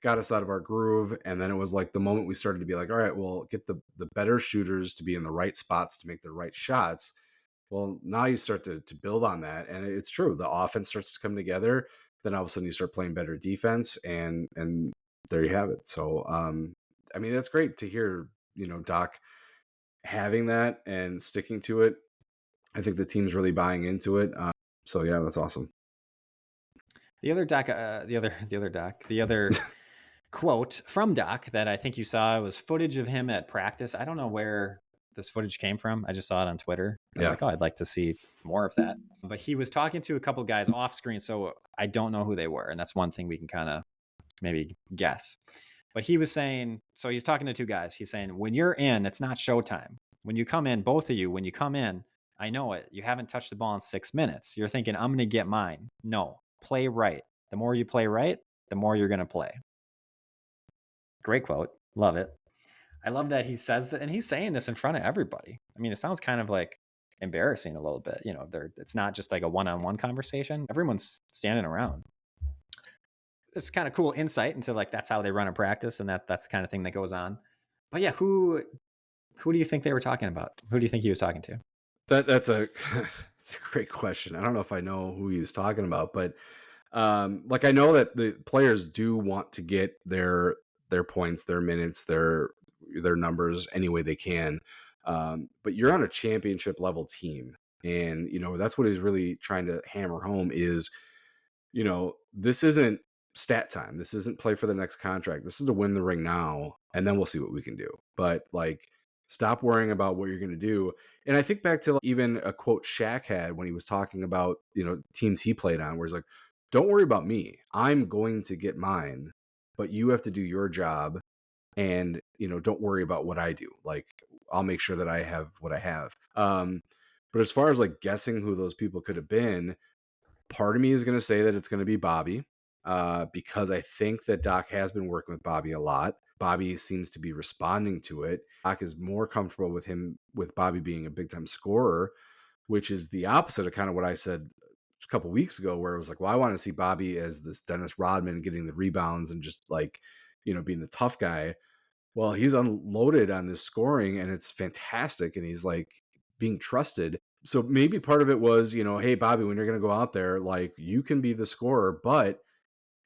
got us out of our groove, and then it was like the moment we started to be like, all right, well, get the better shooters to be in the right spots to make the right shots. Well, now you start to build on that, and it's true. The offense starts to come together. Then all of a sudden you start playing better defense, and there you have it. So, I mean, that's great to hear. Doc having that and sticking to it. I think the team's really buying into it. So yeah, that's awesome. The other quote from Doc that I think you saw was footage of him at practice. I don't know where this footage came from. I just saw it on Twitter. I'm like, oh, I'd like to see more of that. But he was talking to a couple guys off screen, so I don't know who they were. And that's one thing we can kind of maybe guess. But he was saying, so he's talking to two guys. He's saying, when you're in, it's not showtime. When you come in, both of you, when you come in, I know it. You haven't touched the ball in 6 minutes. You're thinking, I'm going to get mine. No, play right. The more you play right, the more you're going to play. Great quote. Love it. I love that he says that, and he's saying this in front of everybody. I mean, it sounds kind of like embarrassing a little bit. It's not just like a one-on-one conversation. Everyone's standing around. It's kind of cool insight into like that's how they run a practice, and that's the kind of thing that goes on. But yeah, who Who do you think they were talking about? Who do you think he was talking to? That's a that's a great question. I don't know if I know who he was talking about, but like I know that the players do want to get their points, their minutes, their numbers any way they can. But you're on a championship level team, and that's what he's really trying to hammer home is this isn't stat time. This isn't play for the next contract. This is to win the ring now, and then we'll see what we can do. But like, stop worrying about what you're going to do. And I think back to even a quote Shaq had when he was talking about, teams he played on, where he's like, don't worry about me. I'm going to get mine, but you have to do your job. And, don't worry about what I do. Like, I'll make sure that I have what I have. But as far as like guessing who those people could have been, part of me is going to say that it's going to be Bobby, because I think that Doc has been working with Bobby a lot. Bobby seems to be responding to it. Doc is more comfortable with Bobby being a big time scorer, which is the opposite of kind of what I said a couple weeks ago, where it was like, well, I want to see Bobby as this Dennis Rodman getting the rebounds and just like, being the tough guy. Well, he's unloaded on this scoring and it's fantastic. And he's like being trusted. So maybe part of it was, hey, Bobby, when you're going to go out there, like you can be the scorer, but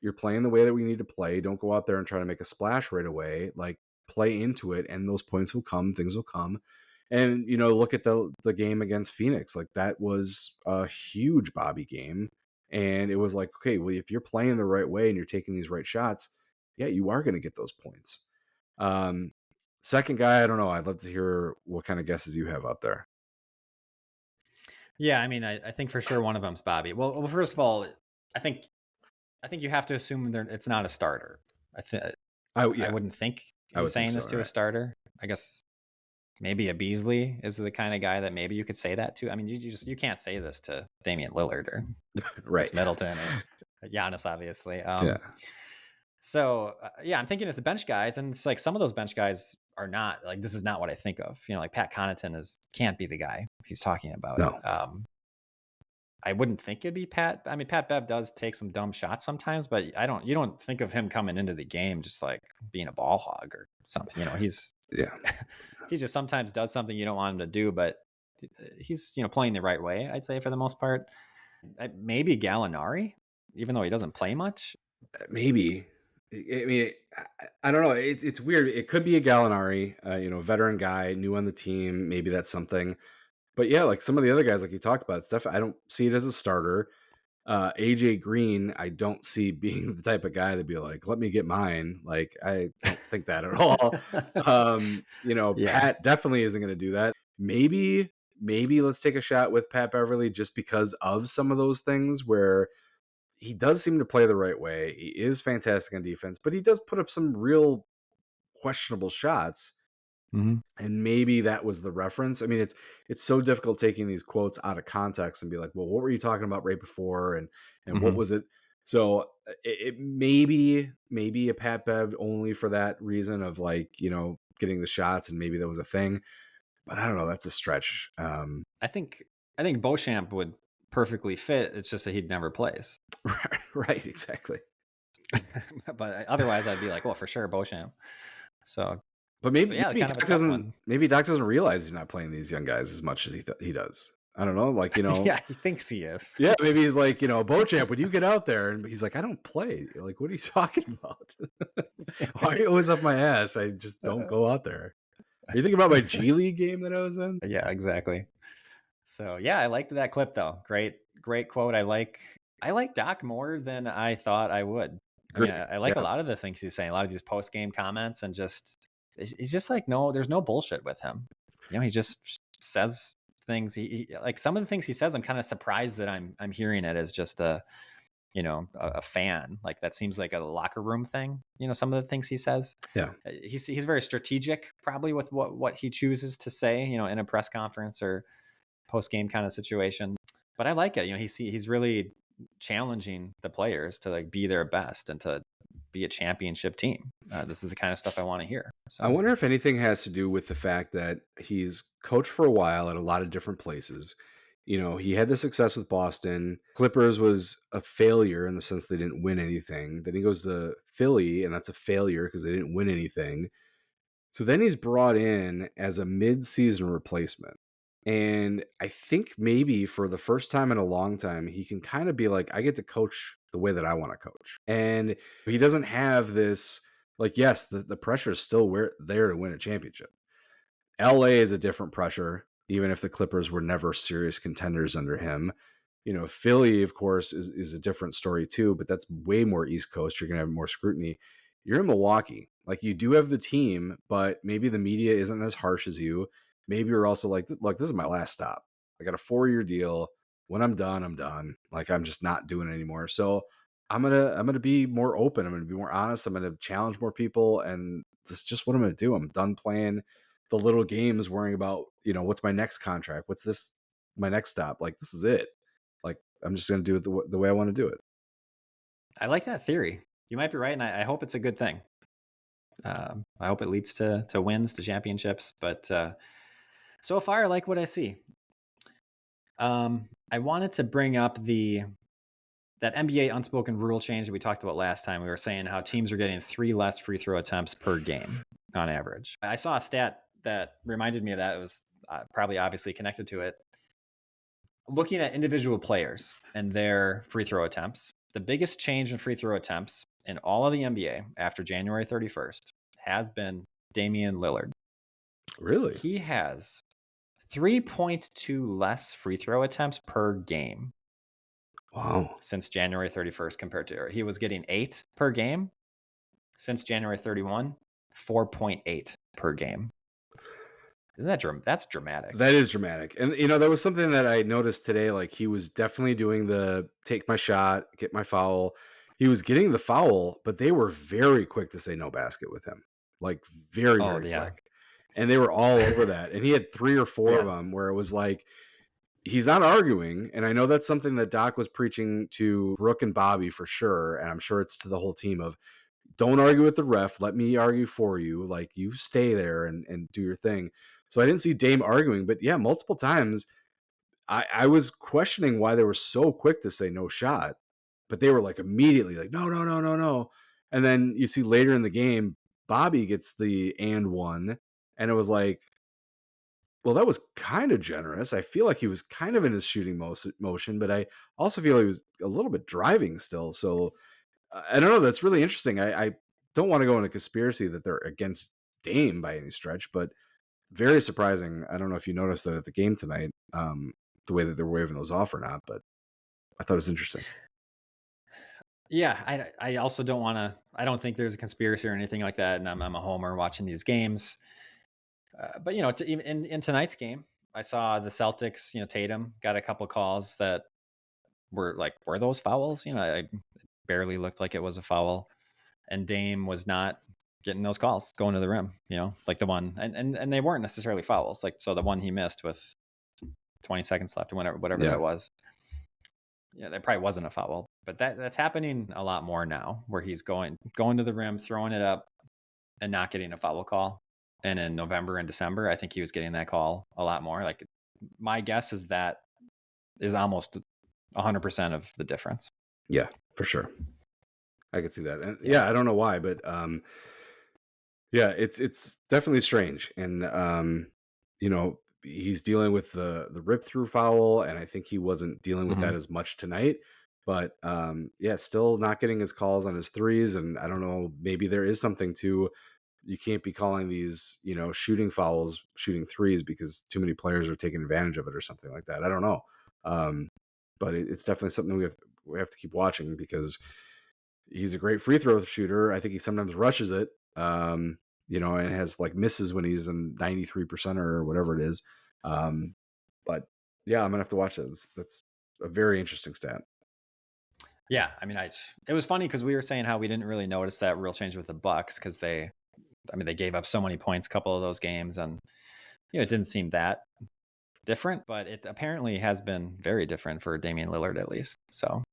you're playing the way that we need to play. Don't go out there and try to make a splash right away. Like play into it and those points will come, things will come. And, look at the game against Phoenix. Like that was a huge Bobby game. And it was like, okay, well, if you're playing the right way and you're taking these right shots, yeah, you are going to get those points. Um, Second guy, I don't know. I'd love to hear what kind of guesses you have out there. Yeah, I mean, I think for sure one of them's Bobby. Well, first of all, I think you have to assume it's not a starter. I wouldn't think I would he's saying think this so, to a right? starter. I guess maybe a Beasley is the kind of guy that maybe you could say that to. I mean, you can't say this to Damian Lillard or Right. Chris Middleton or Giannis, obviously. Yeah. So yeah, I'm thinking it's bench guys, and it's like some of those bench guys are not like this is not what I think of. Like Pat Connaughton can't be the guy he's talking about. No. I wouldn't think it'd be Pat. I mean, Pat Bev does take some dumb shots sometimes, but you don't think of him coming into the game just like being a ball hog or something. He's Yeah. he just sometimes does something you don't want him to do, but he's playing the right way, I'd say, for the most part. Maybe Gallinari, even though he doesn't play much. Maybe. I mean, I don't know. It's weird. It could be a Gallinari, veteran guy, new on the team. Maybe that's something. But yeah, like some of the other guys, like you talked about, stuff. I don't see it as a starter. AJ Green, I don't see being the type of guy that'd be like, let me get mine. Like, I don't think that at all. Yeah. Pat definitely isn't going to do that. Maybe let's take a shot with Pat Beverly just because of some of those things where he does seem to play the right way. He is fantastic on defense, but he does put up some real questionable shots. Mm-hmm. And maybe that was the reference. I mean, it's so difficult taking these quotes out of context and be like, well, what were you talking about right before? And what Mm-hmm. was it? So it maybe a Pat Bev only for that reason of like, getting the shots, and maybe that was a thing. But I don't know. That's a stretch. I think Beauchamp would perfectly fit. It's just that he'd never plays. Right, exactly. But otherwise, I'd be like, well, for sure, Beauchamp. So, But maybe yeah, kind of a Doc tough doesn't one. realize he's not playing these young guys as much as he does. I don't know, like Yeah, he thinks he is. yeah, maybe he's like Beauchamp. Would you get out there? And he's like, I don't play. Like, what are you talking about? Why are you always up my ass? I just don't go out there. Are you thinking about my G League game that I was in? Yeah, exactly. So yeah, I liked that clip though. Great quote. I like Doc more than I thought I would. I mean, Great. I like a lot of the things he's saying, a lot of these post game comments, and just he's just like, no, there's no bullshit with him. He just says things. He like some of the things he says. I'm kind of surprised that I'm hearing it as just a fan. Like that seems like a locker room thing. Some of the things he says. Yeah. He's very strategic, probably with what he chooses to say. In a press conference or post game kind of situation. But I like it. He's really challenging the players to like be their best and to be a championship team. This is the kind of stuff I want to hear. I So wonder if anything has to do with the fact that he's coached for a while at a lot of different places. He had the success with Boston. Clippers was a failure in the sense they didn't win anything. Then he goes to Philly, and that's a failure because they didn't win anything. So then he's brought in as a mid-season replacement. And I think maybe for the first time in a long time, he can kind of be like, I get to coach the way that I want to coach. And he doesn't have this, like, yes, the pressure is still there to win a championship. LA is a different pressure, even if the Clippers were never serious contenders under him. Philly, of course, is a different story too, but that's way more East Coast. You're going to have more scrutiny. You're in Milwaukee. Like, you do have the team, but maybe the media isn't as harsh as you. Maybe you're also like, look, this is my last stop. I got a 4-year deal. When I'm done, I'm done. Like, I'm just not doing it anymore. So I'm gonna be more open. I'm gonna be more honest. I'm gonna challenge more people, and this is just what I'm gonna do. I'm done playing the little games, worrying about, what's my next contract, what's this, my next stop. Like, this is it. Like, I'm just gonna do it the way I want to do it. I like that theory. You might be right, and I hope it's a good thing. I hope it leads to wins, to championships. But so far, I like what I see. I wanted to bring up that NBA unspoken rule change that we talked about last time. We were saying how teams are getting 3 less free throw attempts per game on average. I saw a stat that reminded me of that. It was probably obviously connected to it. Looking at individual players and their free throw attempts, the biggest change in free throw attempts in all of the NBA after January 31st has been Damian Lillard. Really? He has 3.2 less free throw attempts per game. Wow. Since January 31st compared to, he was getting 8 per game. Since January 31, 4.8 per game. Isn't that that's dramatic? That is dramatic. And that was something that I noticed today. Like, he was definitely doing the take my shot, get my foul. He was getting the foul, but they were very quick to say no basket with him. Like, very, very quick. And they were all over that. And he had 3 or 4 of them where it was like, he's not arguing. And I know that's something that Doc was preaching to Brooke and Bobby for sure. And I'm sure it's to the whole team of, don't argue with the ref. Let me argue for you. Like, you stay there and do your thing. So I didn't see Dame arguing, but yeah, multiple times I was questioning why they were so quick to say no shot, but they were like immediately like, no, no, no, no, no. And then you see later in the game, Bobby gets the and one. And it was like, well, that was kind of generous. I feel like he was kind of in his shooting motion, but I also feel he was a little bit driving still. So I don't know. That's really interesting. I don't want to go into conspiracy that they're against Dame by any stretch, but very surprising. I don't know if you noticed that at the game tonight, the way that they're waving those off or not, but I thought it was interesting. Yeah, I also don't want to. I don't think there's a conspiracy or anything like that, and I'm a homer watching these games. But in tonight's game, I saw the Celtics. Tatum got a couple calls that were like, were those fouls? I barely looked like it was a foul, and Dame was not getting those calls going to the rim. Like the one, and they weren't necessarily fouls. Like, so the one he missed with 20 seconds left, or whatever that was. Yeah, that probably wasn't a foul, but that's happening a lot more now, where he's going to the rim, throwing it up, and not getting a foul call. And in November and December, I think he was getting that call a lot more. Like, my guess is that is almost 100% of the difference. Yeah, for sure. I could see that. And yeah, I don't know why, but yeah, it's definitely strange. And he's dealing with the rip through foul, and I think he wasn't dealing with that as much tonight. But yeah, still not getting his calls on his threes. And I don't know, maybe there is something to, you can't be calling these, shooting fouls, shooting threes, because too many players are taking advantage of it or something like that. I don't know. But it's definitely something we have to keep watching, because he's a great free throw shooter. I think he sometimes rushes it, and has like misses when he's in 93% or whatever it is. But yeah, I'm gonna have to watch that. That's a very interesting stat. Yeah, I mean, it was funny because we were saying how we didn't really notice that real change with the Bucks, because they gave up so many points a couple of those games, and it didn't seem that different, but it apparently has been very different for Damian Lillard, at least. So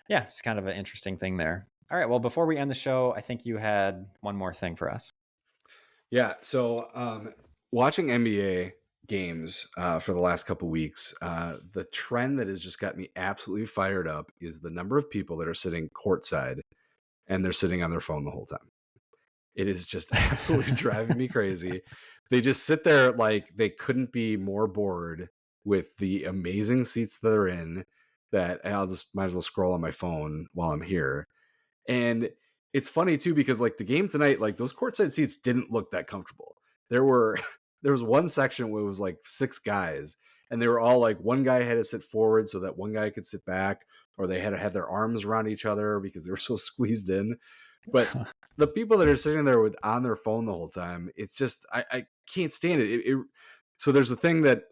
yeah, it's kind of an interesting thing there. All right, well, before we end the show, I think you had one more thing for us. Yeah, so watching NBA games for the last couple weeks, the trend that has just got me absolutely fired up is the number of people that are sitting courtside and they're sitting on their phone the whole time. It is just absolutely driving me crazy. They just sit there like they couldn't be more bored with the amazing seats that they're in, that I'll just might as well scroll on my phone while I'm here. And it's funny too because like the game tonight, like those courtside seats didn't look that comfortable. There were there was one section where it was like 6 guys, and they were all like one guy had to sit forward so that one guy could sit back, or they had to have their arms around each other because they were so squeezed in. But the people that are sitting there with on their phone the whole time, it's just I can't stand it. So there's a thing that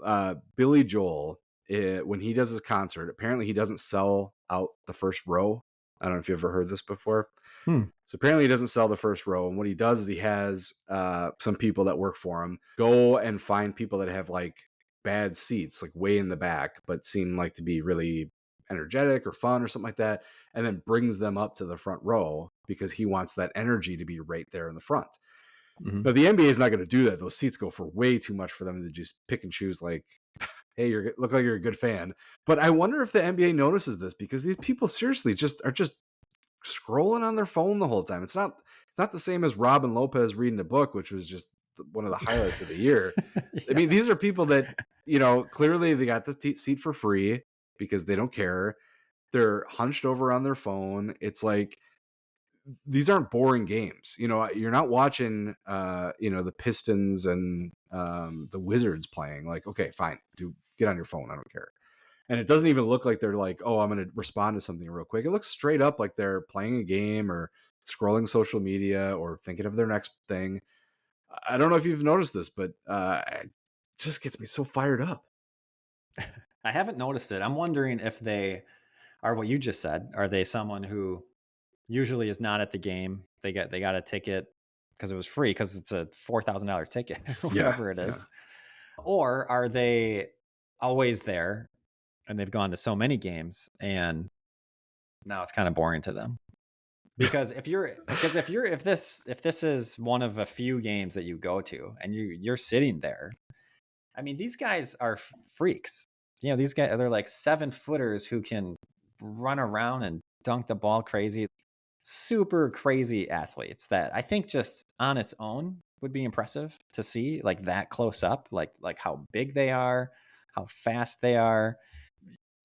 Billy Joel, when he does his concert, apparently he doesn't sell out the first row. I don't know if you ever heard this before. Hmm. So apparently he doesn't sell the first row. And what he does is he has some people that work for him go and find people that have like bad seats, like way in the back, but seem like to be really energetic or fun or something like that, and then brings them up to the front row because he wants that energy to be right there in the front. Mhm. Now, the NBA is not going to do that. Those seats go for way too much for them to just pick and choose like, hey, you look like you're a good fan. But I wonder if the NBA notices this because these people seriously are just scrolling on their phone the whole time. It's not the same as Robin Lopez reading a book, which was just one of the highlights of the year. I mean, these are Yes. people that, clearly they got the seat for free because they don't care. They're hunched over on their phone. It's like these aren't boring games. You're not watching the Pistons and the Wizards playing. Like, okay, fine, get on your phone. I don't care. And it doesn't even look like they're like, oh, I'm going to respond to something real quick. It looks straight up like they're playing a game or scrolling social media or thinking of their next thing. I don't know if you've noticed this, but it just gets me so fired up. I haven't noticed it. I'm wondering if they are what you just said. Are they someone who usually is not at the game? They got a ticket because it was free because it's a $4,000 ticket or Yeah, whatever it yeah. is. Or are they always there and they've gone to so many games and now it's kind of boring to them? Because if this is one of a few games that you go to and you're sitting there, I mean, these guys are freaks. These guys, they're like 7-footers who can run around and dunk the ball crazy. Super crazy athletes that I think just on its own would be impressive to see, like that close up, like how big they are, how fast they are.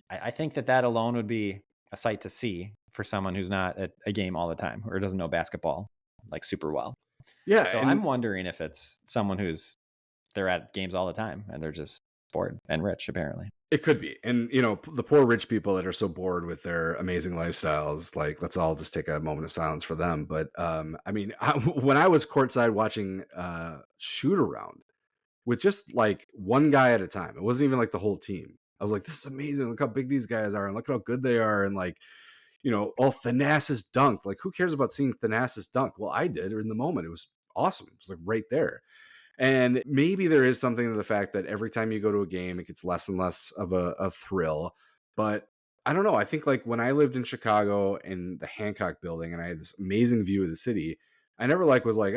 I think that alone would be a sight to see for someone who's not at a game all the time or doesn't know basketball like super well. Yeah, So and I'm wondering if it's someone who's they're at games all the time and they're just bored and rich apparently. it could be. And, the poor rich people that are so bored with their amazing lifestyles, like, let's all just take a moment of silence for them. But, I mean, when I was courtside watching shoot around with just like one guy at a time, it wasn't even like the whole team. I was like, this is amazing. Look how big these guys are and look at how good they are. And like, Thanasis dunk. Like, who cares about seeing Thanasis dunk? Well, I did in the moment. It was awesome. It was like right there. And maybe there is something to the fact that every time you go to a game, it gets less and less of a thrill. But I don't know. I think like when I lived in Chicago in the Hancock building and I had this amazing view of the city, I never was like,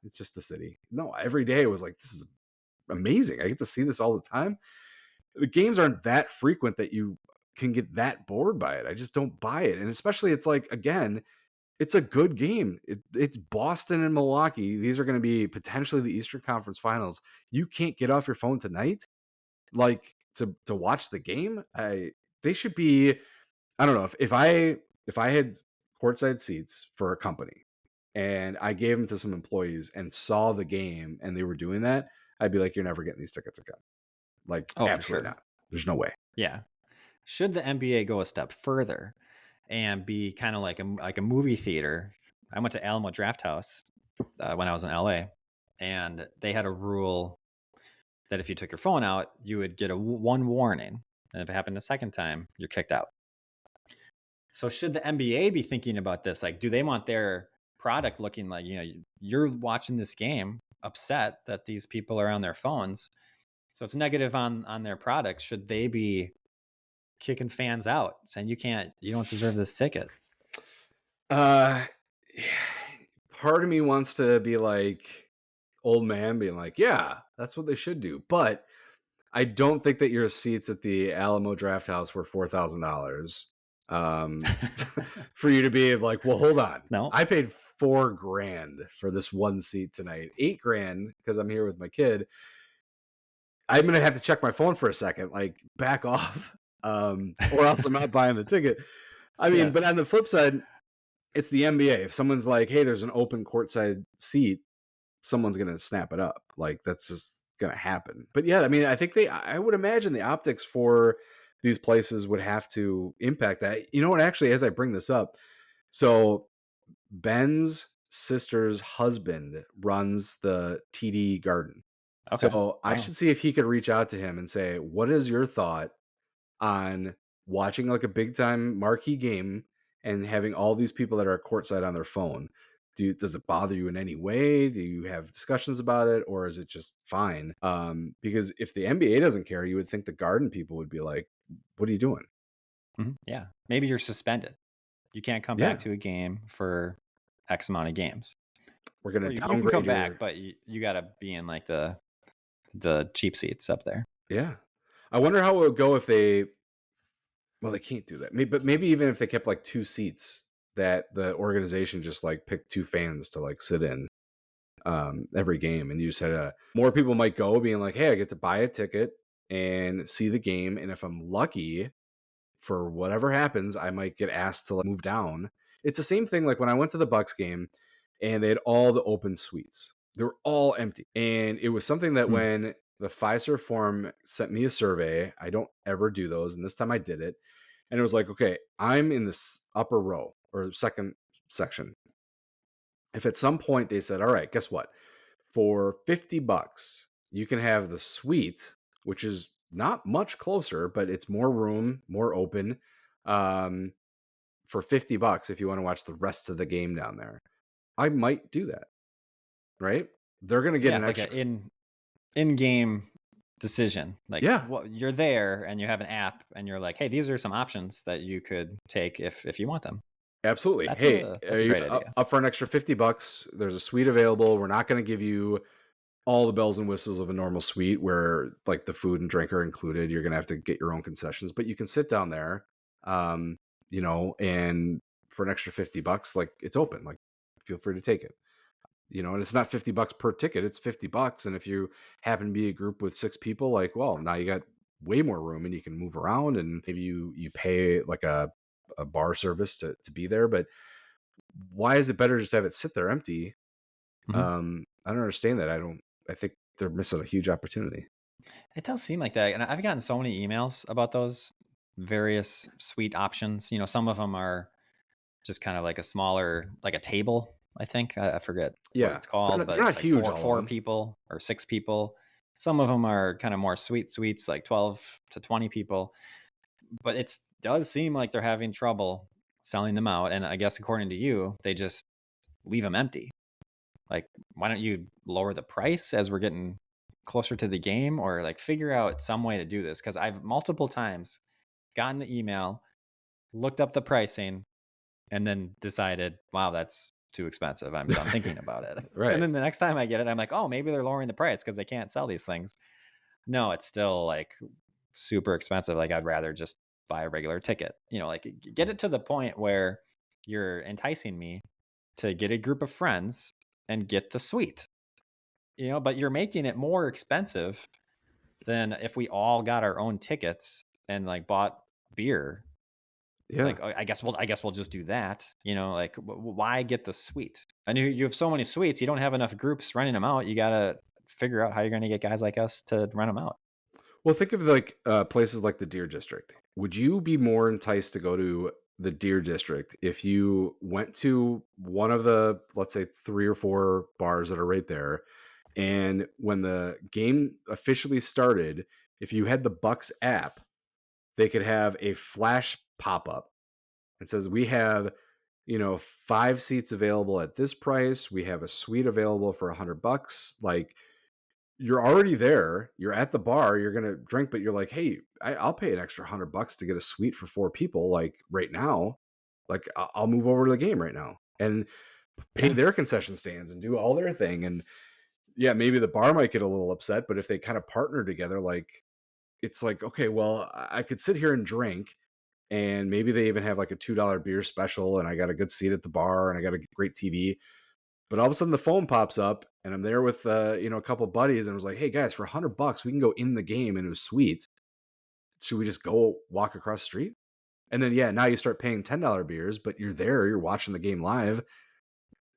it's just the city. No, every day it was like, this is amazing. I get to see this all the time. The games aren't that frequent that you can get that bored by it. I just don't buy it. And especially it's like, again, it's a good game. It's Boston and Milwaukee. These are going to be potentially the Eastern Conference Finals. You can't get off your phone tonight, like to watch the game. They should be. I don't know if I had courtside seats for a company and I gave them to some employees and saw the game and they were doing that, I'd be like, you're never getting these tickets again. Like, Oh, for absolutely sure. not. There's no way. Yeah. Should the NBA go a step further and be kind of like a movie theater? I went to Alamo Draft House when I was in LA, and they had a rule that if you took your phone out, you would get one warning, and if it happened a second time, you're kicked out. So should the NBA be thinking about this? Like, do they want their product looking like, you're watching this game upset that these people are on their phones, so it's negative on their product? Should they be kicking fans out, saying you don't deserve this ticket? Uh, Part of me wants to be like old man being like, yeah, that's what they should do. But I don't think that your seats at the Alamo Draft House were $4,000 for you to be like, well, hold on. No. I paid $4,000 for this one seat tonight. $8,000 because I'm here with my kid. I'm gonna have to check my phone for a second, like back off, or else I'm not buying the ticket. I mean, Yeah. but on the flip side, it's the NBA. If someone's like, "Hey, there's an open courtside seat," someone's gonna snap it up. Like that's just gonna happen. But yeah, I mean, I would imagine the optics for these places would have to impact that. You know what? Actually, as I bring this up, so Ben's sister's husband runs the TD Garden. Okay. So I Wow. should see if he could reach out to him and say, what is your thought on watching like a big time marquee game and having all these people that are courtside on their phone? Does it bother you in any way? Do you have discussions about it, or is it just fine? Because if the NBA doesn't care, you would think the Garden people would be like, "What are you doing?" Yeah. Maybe you're suspended. You can't come Yeah, back to a game for X amount of games. we're gonna Or you can downgrade come back, your. but you got to be in like the cheap seats up there. Yeah, I wonder how it would go if they. Well, they can't do that. But maybe even if they kept like two seats that the organization just like picked two fans to like sit in every game, and you just had more people might go being like, hey, I get to buy a ticket and see the game, and if I'm lucky for whatever happens, I might get asked to like move down. It's the same thing like when I went to the Bucks game and they had all the open suites. They were all empty. And it was something that Hmm. when the Pfizer Forum sent me a survey, I don't ever do those, and this time I did it. And it was like, okay, I'm in this upper row or second section. If at some point they said, all right, guess what? For $50, you can have the suite, which is not much closer, but it's more room, more open. Um, for $50 if you want to watch the rest of the game down there. I might do that, right? They're going to get Yeah, an like a extra. in game decision. Like Yeah, what you're there and you have an app and you're like, hey, these are some options that you could take if you want them. absolutely. That's Hey, a are you great idea. up for an extra $50? There's a suite available. We're not going to give you all the bells and whistles of a normal suite where like the food and drink are included. You're going to have to get your own concessions, but you can sit down there, um, and for an extra $50, like it's open. Like feel free to take it. And it's not $50 per ticket, it's $50. And if you happen to be a group with 6 people, like, well, now you got way more room and you can move around, and maybe you pay like a bar service to be there. But why is it better just to have it sit there empty? Hmm. I don't understand that. I think they're missing a huge opportunity. It does seem like that. And I've gotten so many emails about those various suite options. Some of them are just kind of like a smaller, like a table, I think. I forget what Yeah. it's They're called, not, but they're not it's like huge, four all of four them. people or 6 people. Some of them are kind of more suites, like 12 to 20 people. But it does seem like they're having trouble selling them out. And I guess according to you, they just leave them empty. Like, why don't you lower the price as we're getting closer to the game, or like figure out some way to do this? Because I've multiple times gotten the email, looked up the pricing, and then decided, wow, that's too expensive. I'm done thinking about it. And Right. then the next time I get it, I'm like, oh, maybe they're lowering the price because they can't sell these things. No, it's still like super expensive. Like, I'd rather just buy a regular ticket. Like get it to the point where you're enticing me to get a group of friends and get the suite. But you're making it more expensive than if we all got our own tickets and like bought beer. Yeah. Like, I guess we'll just do that. Like why get the suite? And you have so many suites, you don't have enough groups renting them out. You gotta figure out how you're gonna get guys like us to rent them out. Well, think of like places like the Deer District. Would you be more enticed to go to the Deer District if you went to one of the, let's say, 3 or 4 bars that are right there, and when the game officially started, if you had the Bucks app, they could have a flash pop up that says, "We have, 5 seats available at this price. We have a suite available for $100." Like you're already there. You're at the bar. You're gonna drink, but you're like, "Hey, I'll pay an extra $100 to get a suite for 4 people. Like right now, like I'll move over to the game right now and pay Yeah. their concession stands and do all their thing." And yeah, maybe the bar might get a little upset, but if they kind of partner together, like it's like, okay, well, I could sit here and drink, and maybe they even have like a $2 beer special, and I got a good seat at the bar, and I got a great TV. But all of a sudden the phone pops up, and I'm there with a couple buddies, and it was like, "Hey guys, for $100 we can go in the game," and it was sweet. Should we just go walk across the street? And then yeah, now you start paying $10 beers, but you're there, you're watching the game live.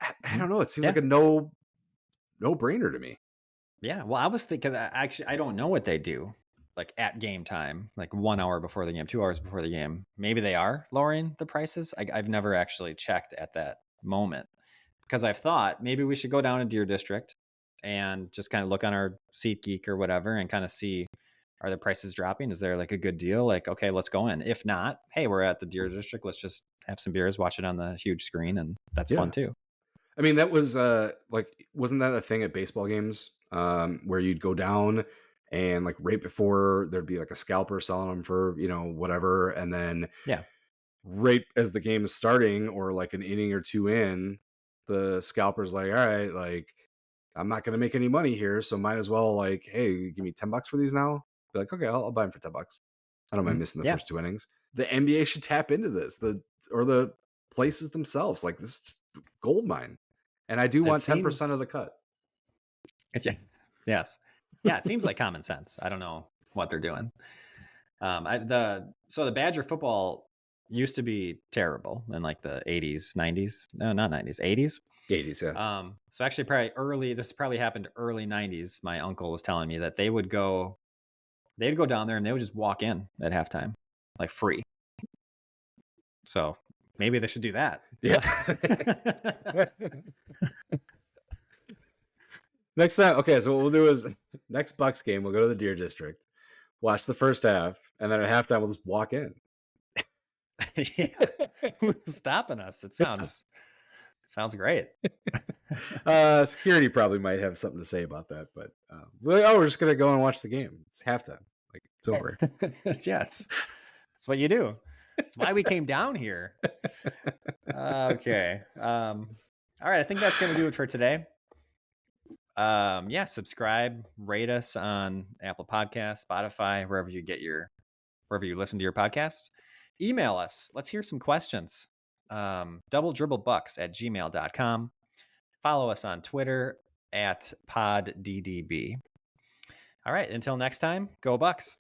I Mhm. don't know. It seems Yeah. like a no brainer to me. Yeah. Well, I was thinking, I don't know what they do like at game time, like 1 hour before the game, 2 hours before the game. Maybe they are lowering the prices. I've never actually checked at that moment because I've thought maybe we should go down to Deer District and just kind of look on our SeatGeek or whatever and kind of see, are the prices dropping? Is there like a good deal? Like, okay, let's go in. If not, hey, we're at the Deer District. Let's just have some beers, watch it on the huge screen, and that's fun Yeah. too. I mean, that was like, wasn't that a thing at baseball games? Where you'd go down and like right before there'd be like a scalper selling them for, whatever. And then Yeah. right as the game is starting or like an inning or two in, the scalper's like, all right, like I'm not going to make any money here. So might as well like, hey, give me $10 for these now. Be like, okay, I'll buy them for $10. I don't mind Mhm. missing the Yeah. first two innings. The NBA should tap into this, the places themselves. Like this is gold mine. And I do It want 10% of seems, the cut. yeah, yes. Yeah, it seems like common sense. I don't know what they're doing. So the Badger football used to be terrible in like the 80s, 90s. No, not 90s, 80s. 80s, yeah. So actually this probably happened early 90s. My uncle was telling me that they'd go down there and they would just walk in at halftime, like free. So maybe they should do that. Yeah. Next time, okay, so what we'll do is next Bucks game, we'll go to the Deer District, watch the first half, and then at halftime we'll just walk in. Yeah. Who's stopping us? It sounds great. Security probably might have something to say about that, but we're just gonna go and watch the game. It's halftime, like it's over. Yeah, it's what you do. It's why we came down here. Okay. All right. I think that's going to do it for today. Yeah. Subscribe, rate us on Apple Podcasts, Spotify, wherever you listen to your podcasts. Email us. Let's hear some questions. DoubleDribbleBucks@gmail.com. Follow us on Twitter @PodDDB. All right. Until next time, go Bucks.